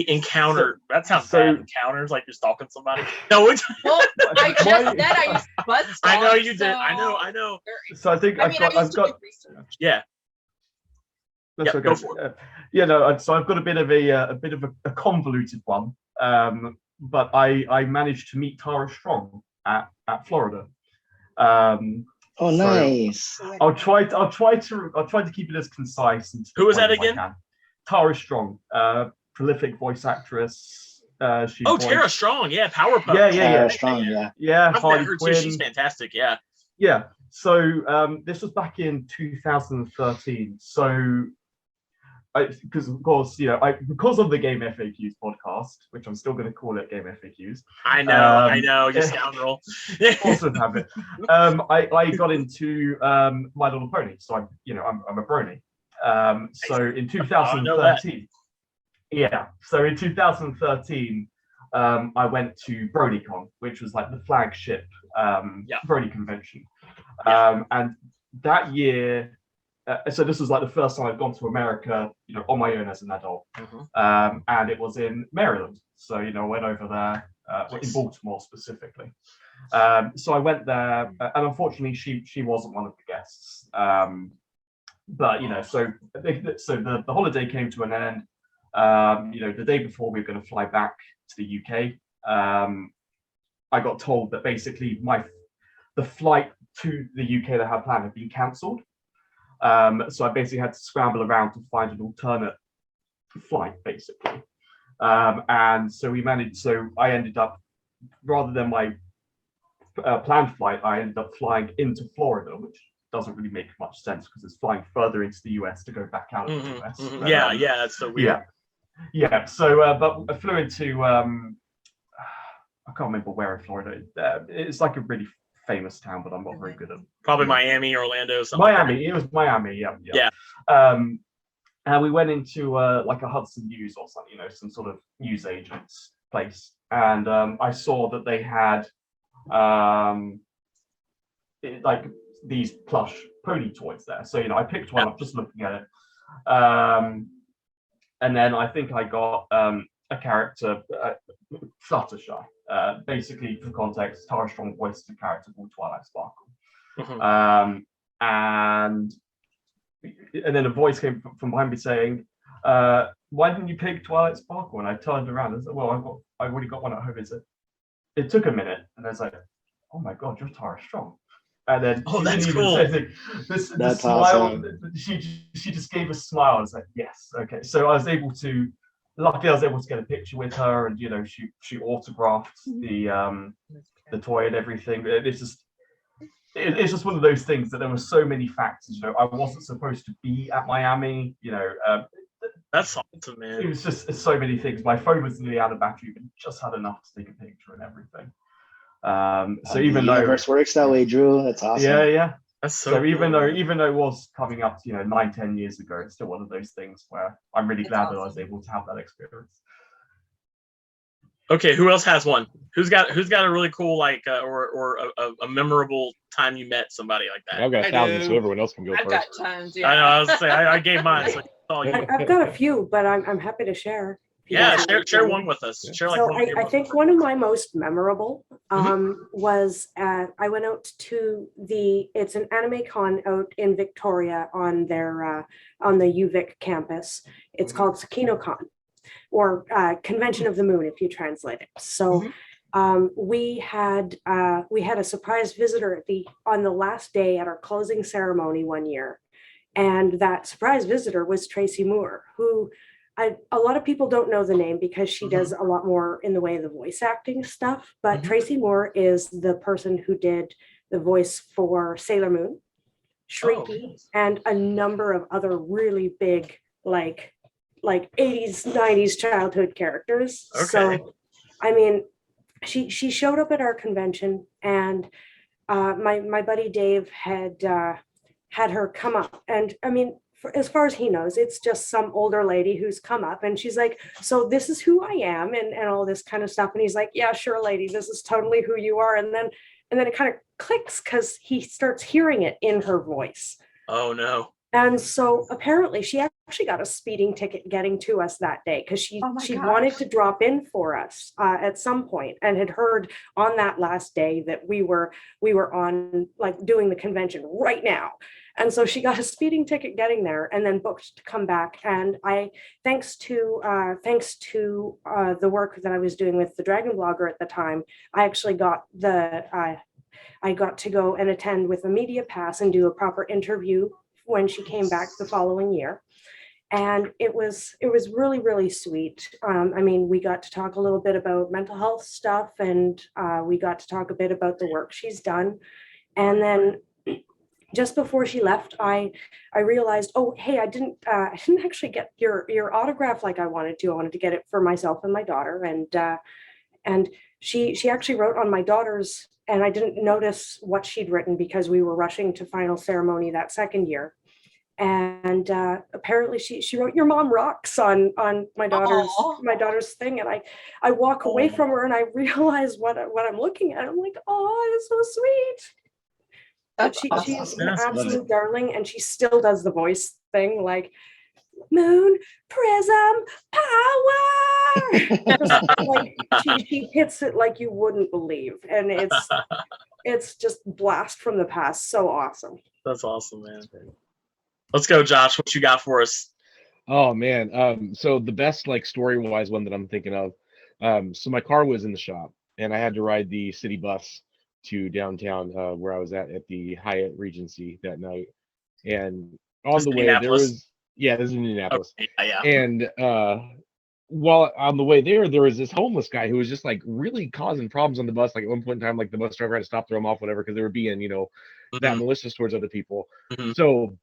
encounter. That sounds bad. Encounters, like you're stalking somebody. No, well, I just said I used to bus stalk. I know you did. I know. So I think I've got. Yeah. That's okay. Go for it. So I've got a bit of a convoluted one. But I managed to meet Tara Strong at Florida. Oh, nice. I'll try to keep it as concise. Who was that again? Tara Strong, prolific voice actress. Tara Strong, yeah, Powerpuff. Yeah. Tara Strong, yeah. Yeah, I've met her too. She's fantastic. Yeah. Yeah. So this was back in 2013. So because of course, because of the Game FAQs podcast, which I'm still going to call it Game FAQs. I know, you scoundrel. Awesome habit. I got into My Little Pony, so I'm a brony. So in 2013, So in 2013, I went to BronyCon, which was like the flagship Brony convention, and that year. So this was like the first time I'd gone to America, on my own as an adult, and it was in Maryland. So I went over there in Baltimore specifically. So I went there, and unfortunately, she wasn't one of the guests. But so the holiday came to an end. The day before we were going to fly back to the UK, I got told that basically the flight to the UK that I had planned had been cancelled. So I basically had to scramble around to find an alternate flight, basically. And so I ended up, rather than my planned flight, I ended up flying into Florida, which doesn't really make much sense because it's flying further into the US to go back out of the US. Mm-hmm. Yeah, that's so weird. Yeah. So, but I flew into, I can't remember where in Florida. It's like a really famous town, but I'm not very good at. Probably Miami, Orlando, something. Miami. It was Miami. Yeah. And we went into like a Hudson News or something, some sort of news agent's place, and I saw that they had like these plush pony toys there. So I picked one up just looking at it, and then I think I got a character, Fluttershy. Basically, for context, Tara Strong voiced a character called Twilight Sparkle. Mm-hmm. And then a voice came from behind me saying, why didn't you pick Twilight Sparkle? And I turned around and said, well, I've already got one at home. It took a minute, and I was like, oh my God, you're Tara Strong. And then that's cool. This smile, she just gave a smile. I was like, yes, okay. So luckily I was able to get a picture with her, and she autographed the toy and everything. It's just one of those things that there were so many factors. I wasn't supposed to be at Miami. That's awesome, man. It was just so many things. My phone was nearly out of battery, but just had enough to take a picture and everything. So even though universe works that way, Drew, that's awesome. Yeah. That's so cool. Even though it was coming up to 9-10 years ago, it's still one of those things where I'm really glad that I was able to have that experience. Okay, who else has one? Who's got a really cool or a memorable time you met somebody like that? I've got thousands, so everyone else can go I've first. got tons. Yeah. I know. I was saying I gave mine. So I've got a few, but I'm happy to share. Yeah, guys know share which one with us. Yeah. Share like So one of your I most think one of my most memorable was I went out to it's an anime con out in Victoria on their on the UVic campus. It's called SakinoCon, or Convention of the Moon if you translate it. So we had a surprise visitor on the last day at our closing ceremony one year, and that surprise visitor was Tracy Moore, who a lot of people don't know the name because she does a lot more in the way of the voice acting stuff. But Tracy Moore is the person who did the voice for Sailor Moon, Shrinky, and a number of other really big like 80s, 90s childhood characters. Okay. So, I mean, she showed up at our convention, and my buddy Dave had her come up, and I mean, as far as he knows, it's just some older lady who's come up, and she's like, so this is who I am, and all this kind of stuff. And he's like, yeah, sure, lady, this is totally who you are. And then it kind of clicks because he starts hearing it in her voice. Oh no. And so apparently she actually got a speeding ticket getting to us that day because she wanted to drop in for us at some point, and had heard on that last day that we were on like doing the convention right now. And so she got a speeding ticket getting there, and then booked to come back. And thanks to the work that I was doing with the Dragon Blogger at the time, I actually got I got to go and attend with a media pass and do a proper interview when she came back the following year. And it was really, really sweet. I mean, we got to talk a little bit about mental health stuff, and we got to talk a bit about the work she's done. And then just before she left, I realized, oh, hey, I didn't actually get your autograph like I wanted to. I wanted to get it for myself and my daughter. And she actually wrote on my daughter's, and I didn't notice what she'd written because we were rushing to final ceremony that second year. And apparently she wrote, "Your mom rocks" on my daughter's thing. And I walk away from her, and I realize what I'm looking at. I'm like, oh, it's so sweet. She's an absolute darling, and she still does the voice thing, like moon, prism, power. Like she hits it like you wouldn't believe, and it's just blast from the past. So awesome. That's awesome, man. Let's go, Josh. What you got for us? Oh man. So the best like story-wise one that I'm thinking of. So my car was in the shop, and I had to ride the city bus to downtown where I was at the Hyatt Regency that night. And on the way there was this is in Indianapolis. Yeah. And while on the way there was this homeless guy who was just like really causing problems on the bus. Like at one point in time, like the bus driver had to stop, throw him off, whatever, because they were being, that malicious towards other people. So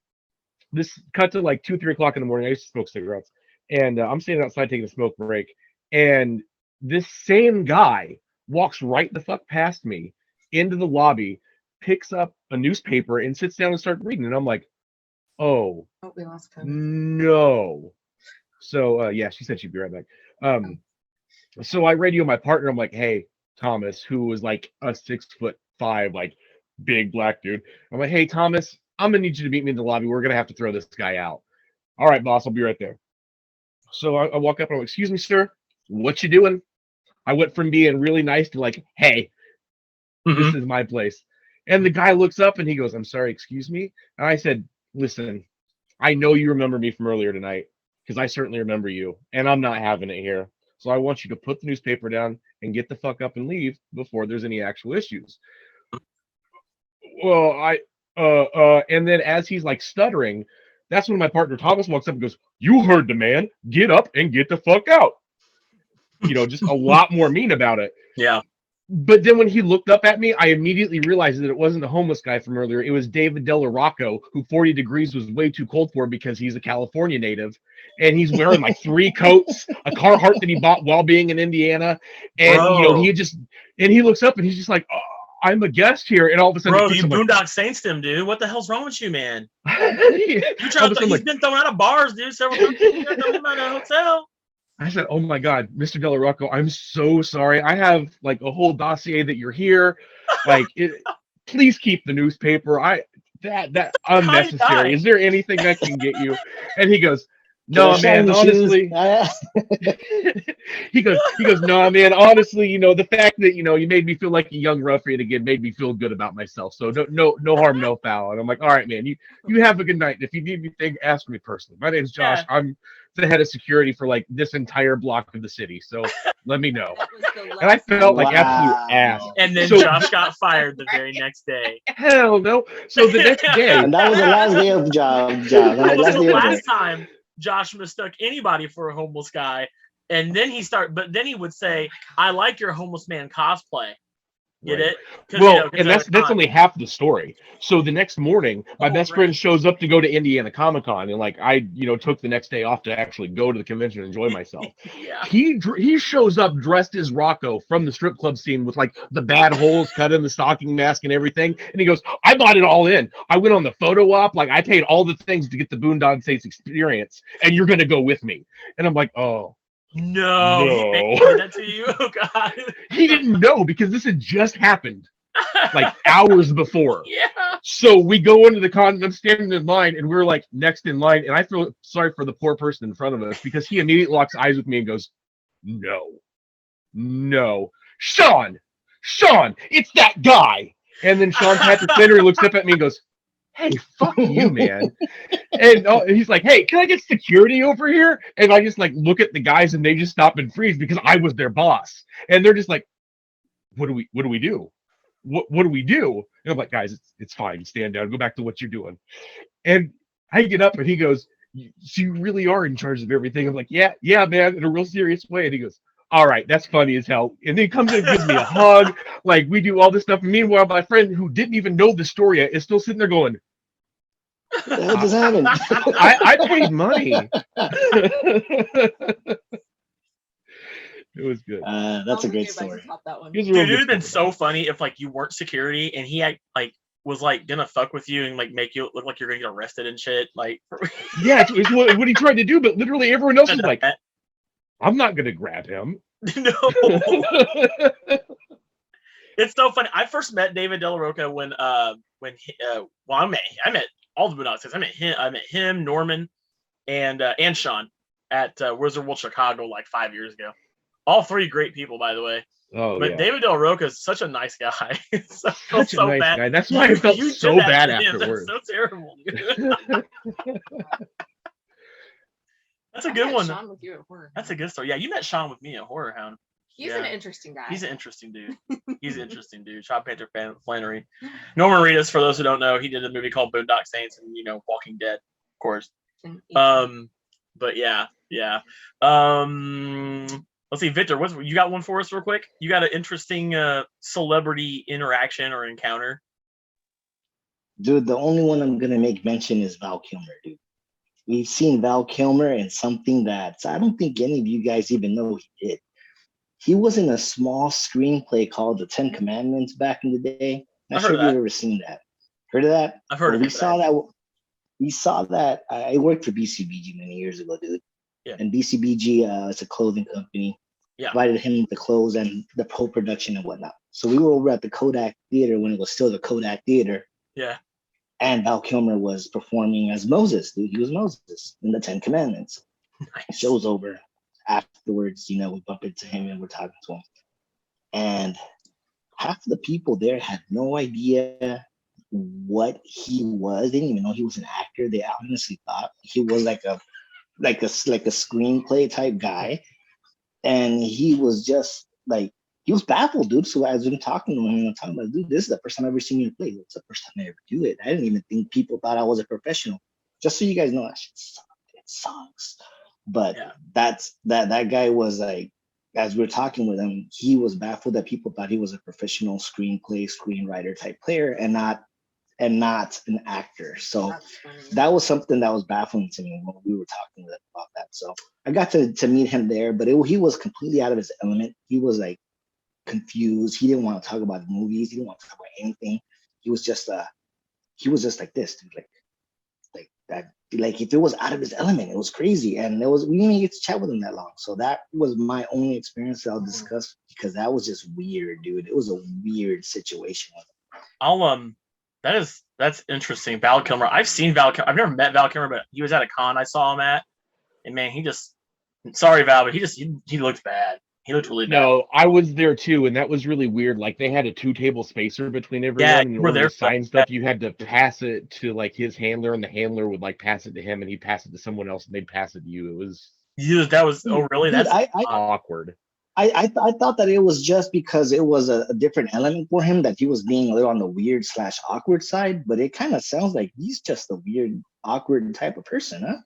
this cut to like 2-3 o'clock in the morning. I used to smoke cigarettes, and I'm standing outside taking a smoke break, and this same guy walks right the fuck past me into the lobby, picks up a newspaper, and sits down and starts reading. And I'm like, oh, we lost no. So she said she'd be right back. So I radio my partner. I'm like, hey, Thomas, who was like a 6'5", like big black dude. I'm like, hey, Thomas, I'm gonna need you to meet me in the lobby. We're gonna have to throw this guy out. All right, boss, I'll be right there. So I walk up and I'm like, excuse me, sir, what you doing? I went from being really nice to like, hey, this is my place. And the guy looks up and he goes, I'm sorry, excuse me. And I said, listen, I know you remember me from earlier tonight, because I certainly remember you, and I'm not having it here. So I want you to put the newspaper down and get the fuck up and leave before there's any actual issues. Well, and then as he's like stuttering, that's when my partner Thomas walks up and goes, you heard the man, get up and get the fuck out. Just a lot more mean about it. Yeah. But then when he looked up at me, I immediately realized that it wasn't the homeless guy from earlier. It was David Del Rocco, who 40 degrees was way too cold for because he's a California native. And he's wearing like 3 coats, a Carhartt that he bought while being in Indiana. And, he looks up and he's just like, oh, I'm a guest here. And all of a sudden, bro, you Boondock Saints him, dude. What the hell's wrong with you, man? He's been thrown out of bars, dude. Several times. He's been out of a hotel. I said, oh my God, Mr. Del Rocco, I'm so sorry. I have like a whole dossier that you're here. Like, please keep the newspaper. That unnecessary. Is there anything that can get you? And he goes, No, Can I shine man, your shoes? honestly, he goes, no, man, honestly, the fact that, you made me feel like a young ruffian again made me feel good about myself. So no harm, no foul. And I'm like, all right, man, you have a good night. If you need anything, ask me personally. My name's Josh. Yeah. I'm the head of security for like this entire block of the city. So let me know. That was the And I last felt like Wow. absolute ass. And then So- Josh got fired the very next day. Hell no. So the next day, And that was the last day of job. That Last was day the of last work. time Josh mistook anybody for a homeless guy. And then he would say, I like your homeless man cosplay. Get Right. it? 'Cause, Well, 'cause and at that's the time- only half the story. So the next morning, my Oh, best right. friend shows up to go to Indiana Comic Con, and like I, took the next day off to actually go to the convention and enjoy myself. Yeah. He shows up dressed as Rocco from the strip club scene with like the bad holes cut in the stocking mask and everything, and he goes, "I bought it all in. I went on the photo op, like I paid all the things to get the Boondock Saints experience, and you're gonna go with me." And I'm like, "Oh." No, he No. did that to you. Oh God. He didn't know because this had just happened like hours before. Yeah. So we go into the con, and I'm standing in line, and we're like next in line, and I feel sorry for the poor person in front of us because he immediately locks eyes with me and goes, no, Sean, it's that guy. And then Sean Patrick Flannery looks up at me and goes, "Hey, fuck you, man." And he's like, "Hey, can I get security over here?" And I just like look at the guys, and they just stop and freeze because I was their boss, and they're just like, what do we do? What do we do? And I'm like, "Guys, it's fine. Stand down. Go back to what you're doing." And I get up, and he goes, "So you really are in charge of everything?" I'm like, yeah, man, in a real serious way. And he goes, "All right, that's funny as hell." And then he comes in and gives me a hug. Like, we do all this stuff. And meanwhile, my friend who didn't even know the story yet is still sitting there going, What the hell just happened? I paid money. It was good. That's a I'll great see if I can story. top that one. It was a real Dude, it would have good been story. so funny if like you weren't security and he had like was like gonna fuck with you and like make you look like you're gonna get arrested and shit. Like Yeah, it's what he tried to do, but literally everyone else was like, "I'm not gonna grab him." no. It's so funny. I first met David Del Rocca when I met all the Boondock Saints. I met him, Norman, and Sean at Wizard World Chicago like 5 years ago. All three great people, by the way. Oh, But yeah. David Del Rocca is such a nice guy. So I feel Such a so nice bad. guy. That's why I felt You so did that bad to him. afterwards. That's so terrible, dude. That's a good met one. Sean with you at horror. That's a good story. Yeah, you met Sean with me at Horror Hound. He's yeah. an interesting guy. He's an interesting dude. He's an interesting dude. Sean Patrick Flannery. Norman Reedus, for those who don't know, he did a movie called Boondock Saints and Walking Dead, of course. But yeah. Let's see, Victor, you got one for us real quick? You got an interesting celebrity interaction or encounter? Dude, the only one I'm gonna make mention is Val Kilmer, dude. We've seen Val Kilmer in something that I don't think any of you guys even know he did. He was in a small screenplay called The Ten Commandments back in the day. Not sure if you've ever seen that. Heard of that? I've heard of it. We saw that. I worked for BCBG many years ago, dude. Yeah. And BCBG, it's a clothing company. Yeah. Provided him the clothes and the whole production and whatnot. So we were over at the Kodak Theater when it was still the Kodak Theater. Yeah. And Val Kilmer was performing as Moses, dude. He was Moses in the Ten Commandments. Nice. Show's over. Afterwards, we bump into him and we're talking to him. And half the people there had no idea what he was. They didn't even know he was an actor. They honestly thought he was like a screenplay type guy. And he was just like, he was baffled, dude. So as I'm talking to him, I'm talking about, dude, this is the first time I've ever seen you play. It's the first time I ever do it. I didn't even think people thought I was a professional. Just so you guys know, that shit sucks. It sucks. But Yeah. that guy was like, as we were talking with him, he was baffled that people thought he was a professional screenwriter type player and not an actor. So That's funny. that was something that was baffling to me when we were talking about that. So I got to meet him there, but he was completely out of his element. He was like confused. He didn't want to talk about the movies. He didn't want to talk about anything. He was just like this, dude, like that. Like if it was out of his element, it was crazy. And we didn't even get to chat with him that long. So that was my only experience that I'll discuss because that was just weird, dude. It was a weird situation with him. That's interesting. Val Kilmer. I've seen Val Kilmer. I've never met Val Kilmer, but he was at a con I saw him at. And man, sorry Val, but he looked bad. He looked really bad. No, I was there too, and that was really weird. Like they had a 2-table spacer between everyone. Yeah, and in we're order there to for that. sign stuff, you had to pass it to like his handler, and the handler would like pass it to him, and he'd pass it to someone else, and they'd pass it to you. It was Oh really? Dude, That's awkward. I thought that it was just because it was a different element for him that he was being a little on the weird / awkward side, but it kind of sounds like he's just a weird, awkward type of person, huh?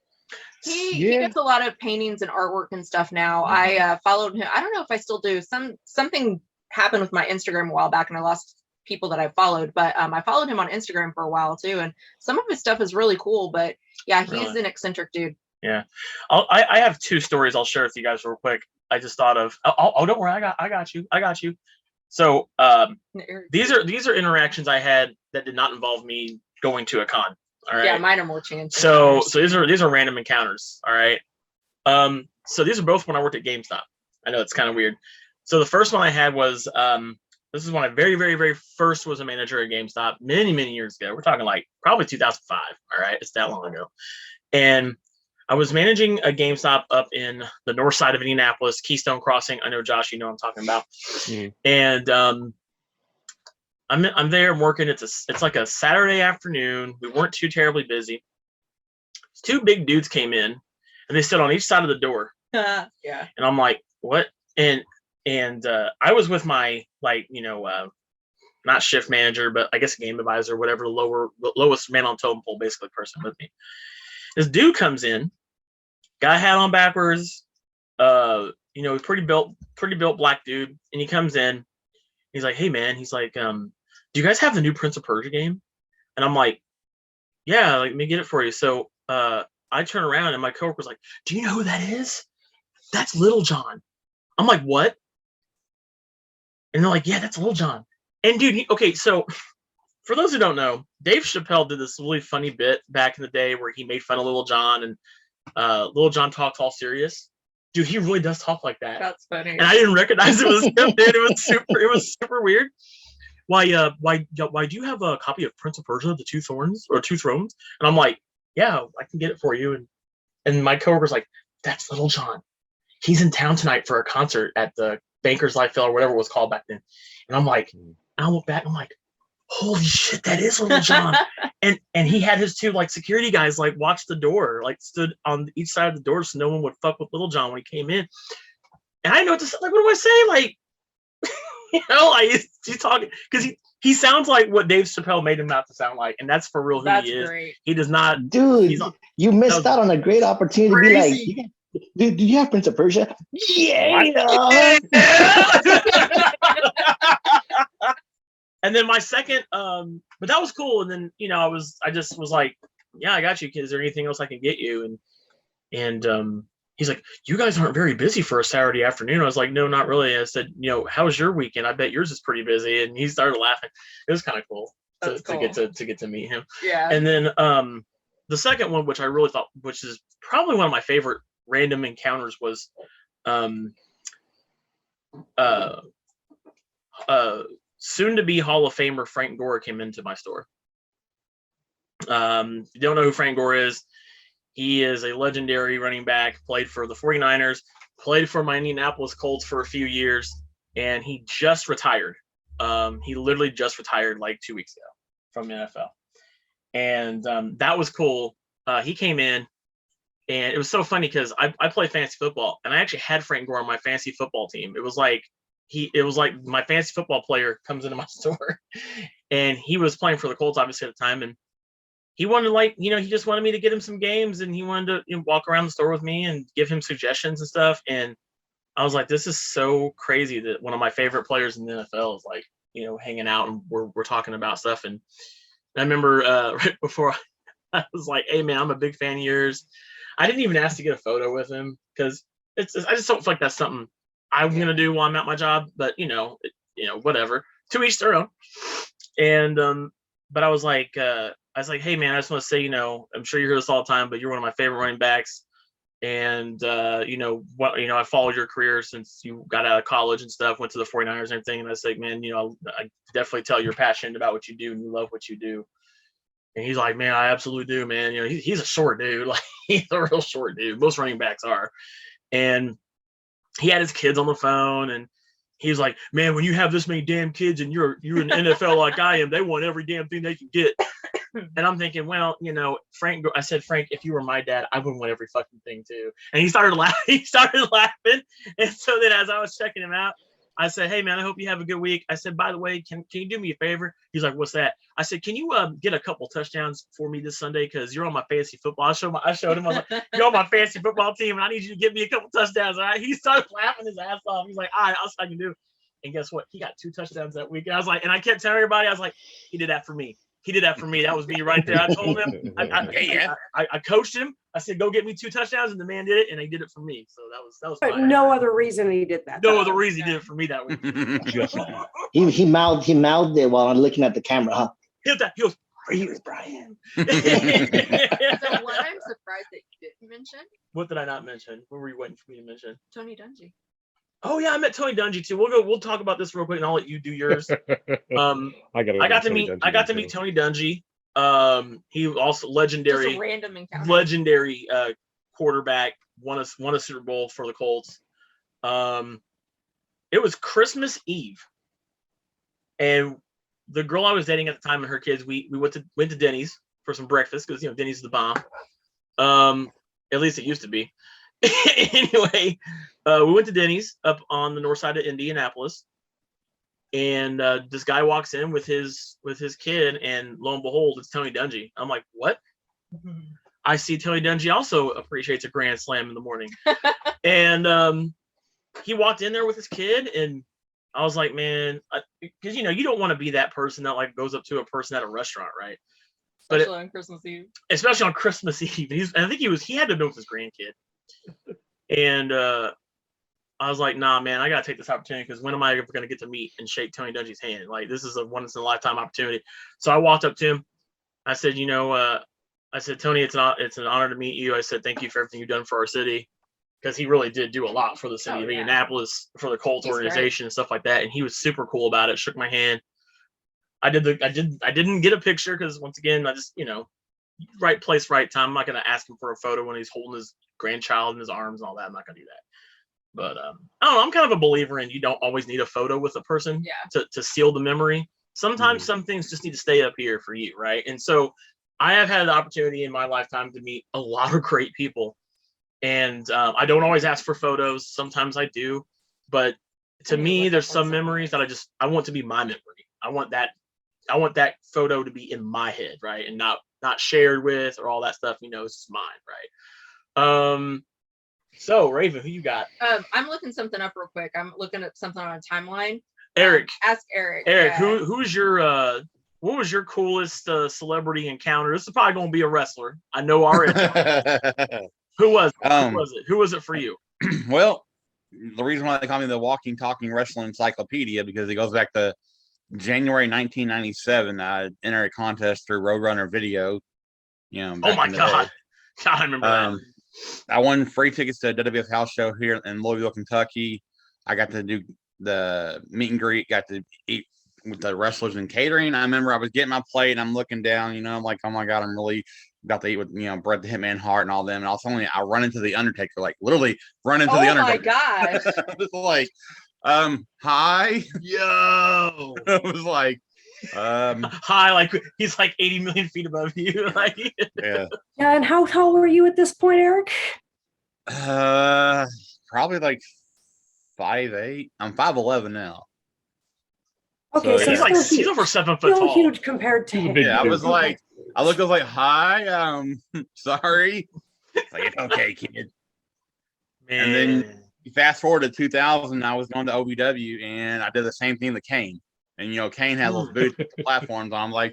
He gets a lot of paintings and artwork and stuff now. I followed him. I don't know if I still do. Something happened with my Instagram a while back, and I lost people that I followed. But I followed him on Instagram for a while too, and some of his stuff is really cool. But yeah, he's an eccentric dude. Yeah, I have 2 stories I'll share with you guys real quick. I just thought of. Oh, don't worry, I got you. So these are interactions I had that did not involve me going to a con. All right. Yeah, mine are more chance. So these are random encounters. All right. So these are both when I worked at GameStop. I know it's kind of weird. So the first one I had was this is when I very, very, very first was a manager at GameStop many, many years ago. We're talking like probably 2005. All right, it's that long ago. And I was managing a GameStop up in the north side of Indianapolis, Keystone Crossing. I know Josh, you know what I'm talking about. Mhm. And I'm there, I'm working. It's like a Saturday afternoon. We weren't too terribly busy. 2 big dudes came in, and they stood on each side of the door. Yeah. And I'm like, what? And I was with my not shift manager, but I guess game advisor, whatever, lowest man on totem pole, basically person with me. This dude comes in, got a hat on backwards, pretty built black dude, and he comes in. He's like, hey man, he's like, do you guys have the new Prince of Persia game? And I'm like, yeah, let me get it for you. So I turn around and my coworker's like, do you know who that is? That's Little John. I'm like, what? And they're like, yeah, that's Little John. And dude, okay, so for those who don't know, Dave Chappelle did this really funny bit back in the day where he made fun of Little John, and Little John talks all serious. Dude, he really does talk like that. That's funny. And I didn't recognize it was him, dude. It was super weird. Why do you have a copy of Prince of Persia, the Two Thrones? And I'm like, yeah, I can get it for you. And my coworker's like, that's Little John. He's in town tonight for a concert at the Bankers Life Fair or whatever it was called back then. And I'm like, I look back, I'm like, holy shit, that is Little John. and he had his 2 like security guys like watch the door, like stood on each side of the door so no one would fuck with Little John when he came in. And I didn't know what to say. Like, what do I say? Like, he's talking because he sounds like what Dave Chappelle made him not to sound like, and that's for real who That's he is. great. He does not. Dude, you missed out on a great opportunity to be like, dude, do you have Prince of Persia? Yeah. And then my second, but that was cool. And then I just was like, yeah, I got you. Is there anything else I can get you? And he's like, you guys aren't very busy for a Saturday afternoon. I was like, no, not really. I said, how was your weekend? I bet yours is pretty busy. And he started laughing. It was kind of cool to get to meet him. Yeah. And then the second one, which I really thought, which is probably one of my favorite random encounters, was soon to be Hall of Famer Frank Gore came into my store. If you don't know who Frank Gore is, he is a legendary running back, played for the 49ers, played for my Indianapolis Colts for a few years, and he just retired. He literally just retired like 2 weeks ago from the NFL. And that was cool. He came in, and it was so funny because I play fantasy football, and I actually had Frank Gore on my fantasy football team. It was like my fantasy football player comes into my store, and he was playing for the Colts obviously at the time, and he wanted he just wanted me to get him some games, and he wanted to walk around the store with me and give him suggestions and stuff. And I was like, this is so crazy that one of my favorite players in the NFL is like, hanging out, and we're talking about stuff. And I remember right before I was like, hey man, I'm a big fan of yours. I didn't even ask to get a photo with him because I just don't feel like that's something I'm gonna do while I'm at my job. But whatever. To each their own. And but I was like, hey man, I just want to say, I'm sure you hear this all the time, but you're one of my favorite running backs. And I followed your career since you got out of college and stuff, went to the 49ers and everything. And I was like, man, I definitely tell you're passionate about what you do and you love what you do. And he's like, man, I absolutely do, man. You know, he's a short dude. Like, he's a real short dude. Most running backs are. And he had his kids on the phone, and he was like, man, when you have this many damn kids and you're in the NFL like I am, they want every damn thing they can get. And I'm thinking, well, you know, Frank, I said, Frank, if you were my dad, I would want every fucking thing too. And he started laughing. And so then as I was checking him out, I said, hey man, I hope you have a good week. I said, by the way, can you do me a favor? He's like, what's that? I said, can you get a couple touchdowns for me this Sunday? Because you're on my fantasy football. I showed him, I was like, you're on my fantasy football team, and I need you to give me a couple touchdowns. All right. He started laughing his ass off. He's like, all right, I'll see what I can do. And guess what? He got 2 touchdowns that week. And I was like, and I kept telling everybody, I was like, he did that for me. He did that for me. That was me right there. I told him, I coached him. I said, go get me 2 touchdowns, and the man did it, and he did it for me. So that was But fine. no other reason he did that. No other reason he did it for me that week. He mouthed it while I'm looking at the camera. Huh? He goes, are you with Brian? So what I'm surprised that you didn't mention, What did I not mention? What were you waiting for me to mention? Tony Dungy. Oh yeah, I met Tony Dungy too. We'll talk about this real quick, and I'll let you do yours. I got to meet Tony Dungy. He was also Just a random encounter. legendary quarterback. Won a Super Bowl for the Colts. It was Christmas Eve, and the girl I was dating at the time and her kids, we went to Denny's for some breakfast because Denny's is the bomb. At least it used to be. Anyway, we went to Denny's up on the north side of Indianapolis, and this guy walks in with his kid, and lo and behold, it's Tony Dungy. I'm like, what? I see Tony Dungy also appreciates a grand slam in the morning. And he walked in there with his kid, and I was like, man, because you don't want to be that person that like goes up to a person at a restaurant, right? Especially on Christmas Eve. Especially on Christmas Eve. I think he had to know with his grandkid. And I was like, nah, man, I gotta take this opportunity because when am I ever gonna get to meet and shake Tony Dungy's hand? Like, this is a once in a lifetime opportunity. So I walked up to him. I said, I said, Tony, it's an honor to meet you. I said, thank you for everything you've done for our city, because he really did do a lot for the city of Indianapolis, for the Colts organization and stuff like that. And he was super cool about it. Shook my hand. I didn't get a picture because once again, I just right place, right time. I'm not gonna ask him for a photo when he's holding his grandchild in his arms and all that. I'm not gonna do that. But I don't know. I'm kind of a believer in you don't always need a photo with a person to seal the memory. Sometimes some things just need to stay up here for you, right? And so I have had the opportunity in my lifetime to meet a lot of great people, and I don't always ask for photos. Sometimes I do, but to me, there's some memories that I want to be my memory. I want that photo to be in my head, right, and not shared with or all that stuff. It's just mine, right? So Raven, who you got? I'm looking something up real quick. I'm looking at something on a timeline. Eric. Ask Eric. Eric, who's your what was your coolest celebrity encounter? This is probably going to be a wrestler. I know already. Who was it? Who was it for you? Well, the reason why they call me the walking, talking wrestling encyclopedia because it goes back to January 1997. I entered a contest through Roadrunner Video. Oh my God. I remember that. I won free tickets to a WWF house show here in Louisville, Kentucky. I got to do the meet and greet, got to eat with the wrestlers and catering. I remember I was getting my plate and I'm looking down, I'm like, oh my God, I'm really about to eat with, Bret the Hitman Hart and all them. And all of a sudden I run into the Undertaker, like literally run into the Undertaker. Oh my gosh. I was like, hi. Yo. I was like, hi, like he's like 80 million feet above you. Like, yeah. And how tall were you at this point, Eric? Probably like 5'8". I'm 5'11" now. Okay, so he's over 7 foot tall. Huge compared to him. Yeah, I was like, hi, sorry. It's like, it's okay, kid. Man. And then you fast forward to 2000, I was going to OVW and I did the same thing to Kane. And Kane had those booth platforms. I'm like,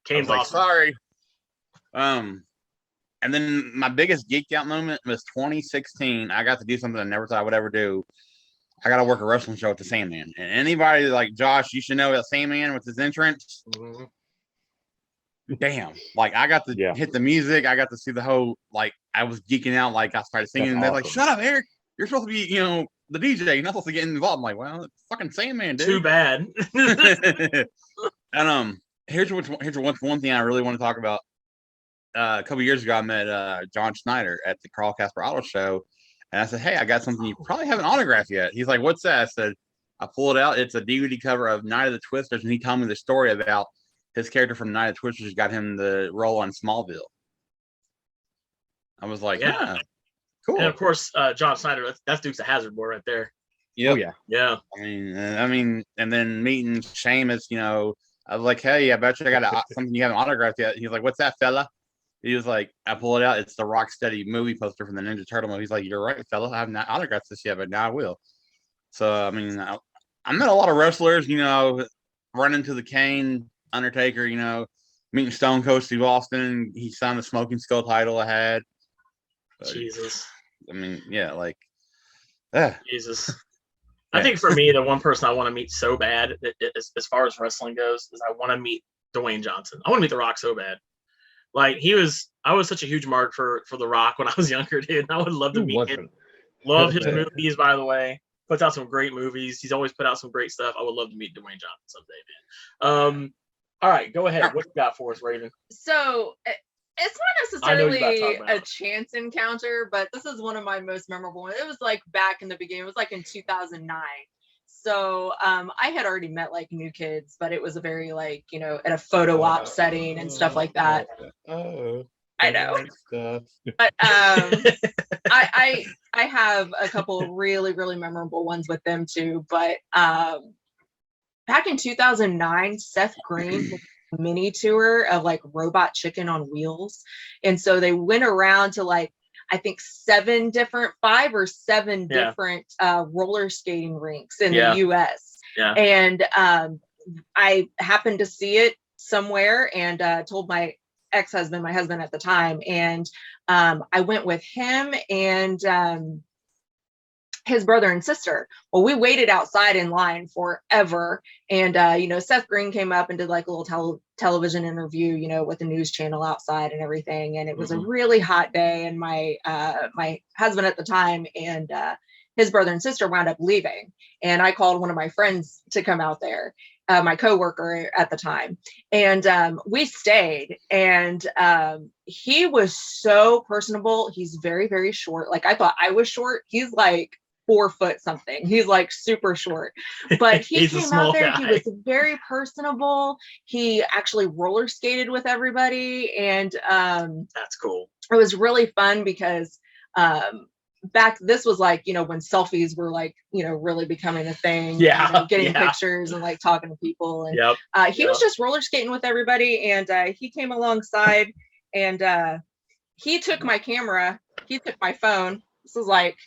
Kane's awesome. Sorry. And then my biggest geeked out moment was 2016. I got to do something I never thought I would ever do. I got to work a wrestling show with the Sandman. And anybody like Josh, you should know that Sandman with his entrance. Damn. Like I got to hit the music. I got to see the whole, like I was geeking out. Like I started singing and they're like, shut up, Eric. You're supposed to be, the DJ. You're not supposed to get involved. I'm like, well, it's fucking Sandman, dude. Too bad. And here's one thing I really want to talk about. A couple years ago, I met John Schneider at the Carl Casper Auto Show, and I said, "Hey, I got something you probably haven't autographed yet." He's like, "What's that?" I said, "I pulled it out. It's a DVD cover of Night of the Twisters," and he told me the story about his character from Night of the Twisters got him the role on Smallville. I was like, Yeah. cool. And of course, John Snyder, that's Dukes of Hazzard boy right there. Yep. Oh yeah. Yeah. I mean, and then meeting Seamus, I was like, "Hey, I bet you I got something you haven't autographed yet." He's like, "What's that, fella?" He was like, I pull it out. It's the Rocksteady movie poster from the Ninja Turtle movie. He's like, "You're right, fella. I haven't autographed this yet, but now I will." So, I mean, I met a lot of wrestlers, running to the Kane, Undertaker, meeting Stone Cold Steve Austin. He signed the Smoking Skull title I had. But, Jesus. I mean, yeah, Jesus. I think for me, the one person I want to meet so bad, as far as wrestling goes, is I want to meet Dwayne Johnson. I want to meet The Rock so bad. Like I was such a huge mark for The Rock when I was younger, dude. I would love to meet him. Love his movies, by the way. Puts out some great movies. He's always put out some great stuff. I would love to meet Dwayne Johnson someday, man. All right, go ahead. What you got for us, Raven? So it's not necessarily a chance encounter, but this is one of my most memorable ones. It was like back in the beginning. It was like in 2009. So I had already met like New Kids, but it was a very like, at a photo op setting and stuff like that. Oh, I know. But I have a couple of really, really memorable ones with them too. But back in 2009, Seth Green did a mini tour of like Robot Chicken on Wheels. And so they went around to like, I think 5 or 7 different roller skating rinks in the US. Yeah. And I happened to see it somewhere and told my ex-husband, my husband at the time, and I went with him and his brother and sister. Well, we waited outside in line forever. And, Seth Green came up and did like a little television interview, with the news channel outside and everything. And it was a really hot day. And my husband at the time and his brother and sister wound up leaving. And I called one of my friends to come out there, my coworker at the time. And we stayed. And he was so personable. He's very, very short. Like I thought I was short. He's like 4 foot something. He's like super short, but he came out there. Guy. He was very personable. He actually roller skated with everybody. And that's cool. It was really fun because this was like, when selfies were like, really becoming a thing, getting pictures and like talking to people. And he was just roller skating with everybody. And he came alongside and he took my camera, he took my phone. This was like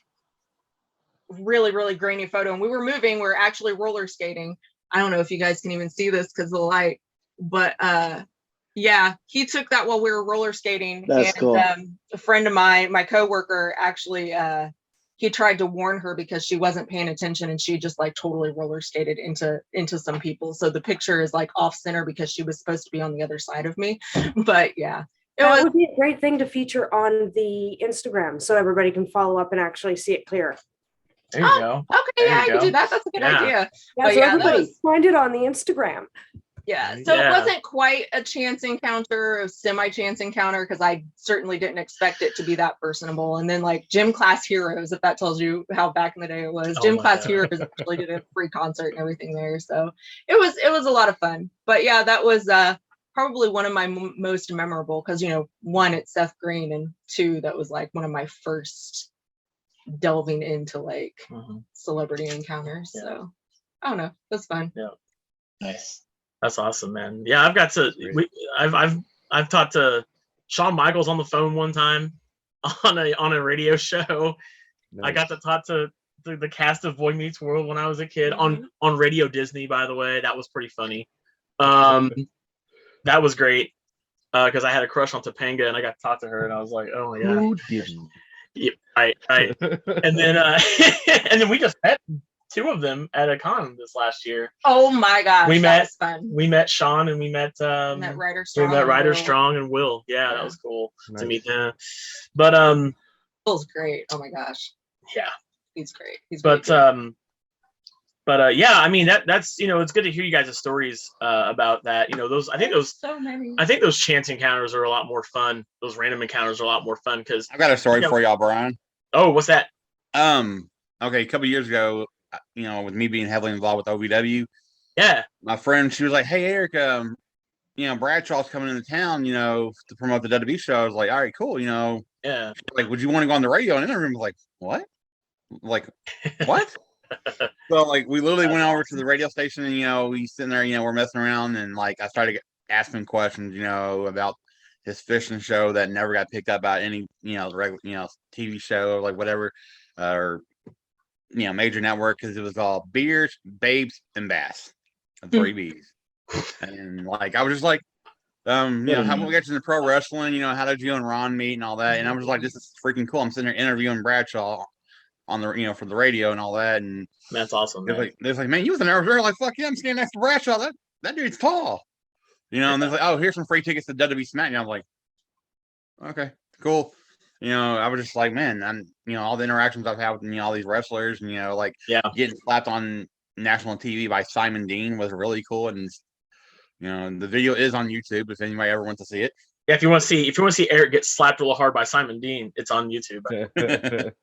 really, really grainy photo. And we were moving, we were actually roller skating. I don't know if you guys can even see this because of the light, but he took that while we were roller skating. That's cool. A friend of mine, my coworker, actually he tried to warn her because she wasn't paying attention and she just like totally roller skated into some people. So the picture is like off center because she was supposed to be on the other side of me. But yeah. That would be a great thing to feature on the Instagram so everybody can follow up and actually see it clear. There you go. Okay, I can do that. That's a good idea. Yeah, so everybody find it on the Instagram. Yeah, so it wasn't quite a chance encounter, a semi-chance encounter, because I certainly didn't expect it to be that personable. And then like Gym Class Heroes, if that tells you how back in the day it was, Gym Class Heroes actually did a free concert and everything there. So it was a lot of fun. But yeah, that was probably one of my most memorable because, 1, it's Seth Green, and 2, that was like one of my first delving into like celebrity encounters. So I don't know, that's fun. Nice. That's awesome, man. Yeah, I've got to I've talked to Shawn Michaels on the phone one time on a radio show. Nice. I got to talk to the cast of Boy Meets World when I was a kid on Radio Disney, by the way. That was pretty funny. That was great because I had a crush on Topanga and I got to talk to her and I was like, oh my god. Who didn't? Yeah, right. And then and then we just met 2 of them at a con this last year. Oh my gosh, we met fun. We met Sean and we met Ryder Strong. We met Ryder Strong and Will. Yeah, that was cool to meet them. But Will's great. Oh my gosh. Yeah, he's great. He's but great. But yeah, I mean that's it's good to hear you guys' stories about that. Those I think those chance encounters are a lot more fun. Those random encounters are a lot more fun because I got a story for y'all, Brian. Oh, what's that? Okay, a couple of years ago, with me being heavily involved with OVW, yeah, my friend, she was like, "Hey, Eric, Bradshaw's coming into town, to promote the WWE show." I was like, "All right, cool, yeah." Like, would you want to go on the radio and interview him? I was like, what? Like, what? So, like, we literally went over to the radio station and, we sitting there, we're messing around. And, like, I started asking questions, about his fishing show that never got picked up by any, regular, TV show or, like, whatever, or, major network because it was all beers, babes, and bass. The 3 B's. And, like, I was just like, how about we get into pro wrestling? How did you and Ron meet and all that? And I was like, this is freaking cool. I'm sitting there interviewing Bradshaw on the for the radio and all that, and that's awesome. Man. They're like, man, you was an nerve. Like, fuck yeah, I'm standing next to Bradshaw. That dude's tall, And they're like, oh, here's some free tickets to WWE SmackDown. I'm like, okay, cool. I was just like, man, I'm all the interactions I've had with all these wrestlers, and like getting slapped on national TV by Simon Dean was really cool, and the video is on YouTube if anybody ever wants to see it. Yeah, if you want to see Eric get slapped real hard by Simon Dean, it's on YouTube.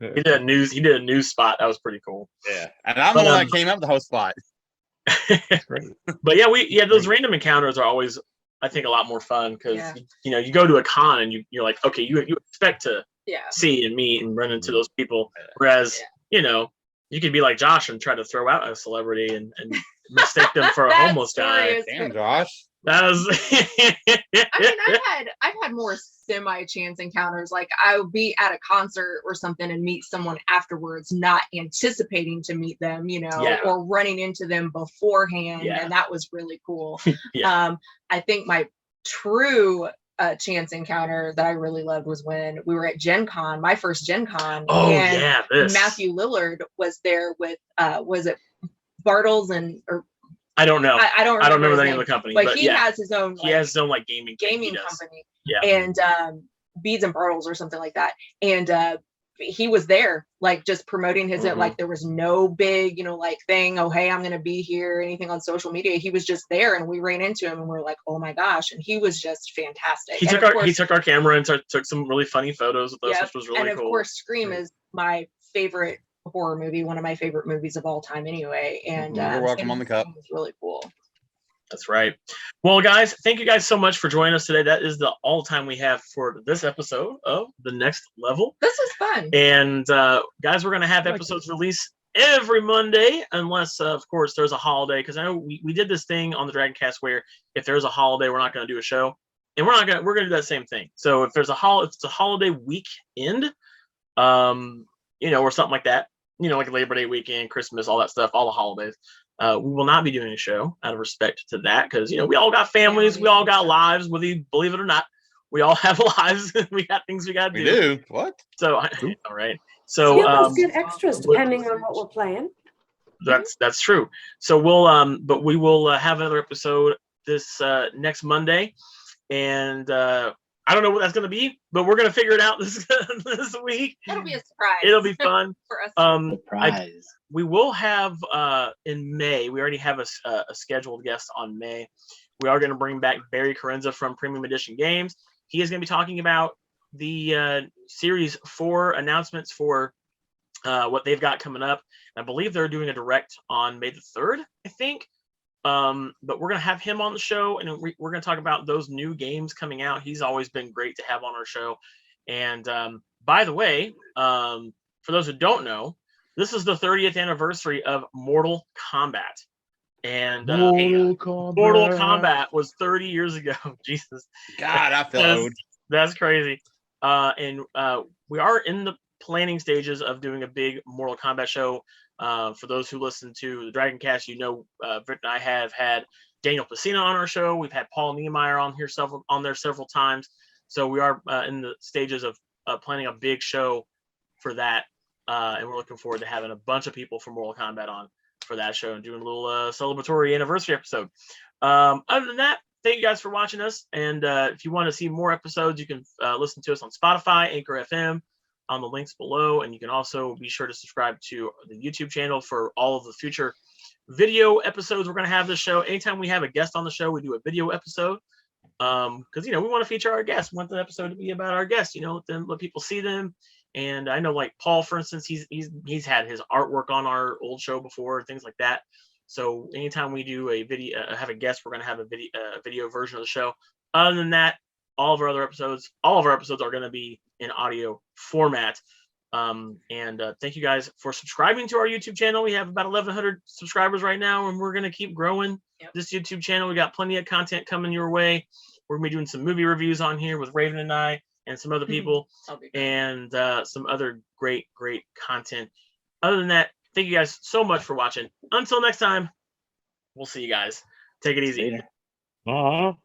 He did a news spot. That was pretty cool. Yeah, and I'm the one that came up with the whole spot. Great. But those random encounters are always, I think, a lot more fun because you go to a con and you're like, okay, you expect to see and meet and run into those people, whereas you could be like Josh and try to throw out a celebrity and mistake them for a homeless guy. Damn, Josh. That was. I've had more semi-chance encounters. Like I would be at a concert or something and meet someone afterwards, not anticipating to meet them, or running into them beforehand, and that was really cool. I think my true chance encounter that I really loved was when we were at Gen Con, my first Gen Con. Oh, and Matthew Lillard was there with was it Bartles or I don't know. I don't remember the name of the company. But he has his own. He has his own gaming company. Yeah. And Beads and Bartles or something like that. And he was there, just promoting his like there was no big, thing. Oh, hey, I'm gonna be here. Anything on social media. He was just there, and we ran into him, and we are like, oh my gosh! And he was just fantastic. He took our camera and took some really funny photos with us, which was really cool. And of course, Scream is my favorite horror movie, one of my favorite movies of all time anyway, and you're welcome on the cup. It's really cool. That's right. Well, guys, thank you guys so much for joining us today. That is all time we have for this episode of The Next Level. This was fun. And guys, we're going to have episodes released every Monday unless of course there's a holiday, because I know we did this thing on the Dragoncast where if there's a holiday we're not going to do a show, and we're going to do that same thing. So if there's if it's a holiday weekend, or something like that, like Labor Day weekend, Christmas, all that stuff, all the holidays. We will not be doing a show out of respect to that because, we all got families. We all got lives, whether you believe it or not. We all have lives. We got things we got to do. We do. What? So, all right. So, we'll get extras depending on what we're playing. That's true. So but we will have another episode this next Monday. And I don't know what that's going to be, but we're going to figure it out this week. It'll be a surprise. It'll be fun. For us. Surprise. We will have in May. We already have a scheduled guest on May. We are going to bring back Barry Carenza from Premium Edition Games. He is going to be talking about the Series 4 announcements for what they've got coming up. I believe they're doing a direct on May the 3rd, I think. But we're going to have him on the show, and we're going to talk about those new games coming out. He's always been great to have on our show. And by the way, for those who don't know, this is the 30th anniversary of Mortal Kombat. And Mortal Kombat was 30 years ago. Jesus. God, I feel old. That's crazy. And we are in the planning stages of doing a big Mortal Kombat show. For those who listen to the Dragoncast, Britt and I have had Daniel Pacino on our show. We've had Paul Niemeyer on there several times. So we are in the stages of planning a big show for that. And we're looking forward to having a bunch of people from Mortal Kombat on for that show and doing a little celebratory anniversary episode. Other than that, thank you guys for watching us. And if you want to see more episodes, you can listen to us on Spotify, Anchor FM, on the links below. And you can also be sure to subscribe to the YouTube channel for all of the future video episodes we're going to have this show. Anytime we have a guest on the show, we do a video episode. Because we want to feature our guests. We want the episode to be about our guests. Let people see them. And I know, like Paul, for instance, he's had his artwork on our old show before, things like that. So anytime we do a video, have a guest, we're going to have a video version of the show. Other than that, all of our episodes are going to be in audio format. Thank you guys for subscribing to our YouTube channel. We have about 1,100 subscribers right now, and we're going to keep growing this YouTube channel. We got plenty of content coming your way. We're going to be doing some movie reviews on here with Raven and I and some other people, and some other great content. Other than that, thank you guys so much for watching. Until next time, we'll see you guys. Take it easy. Later.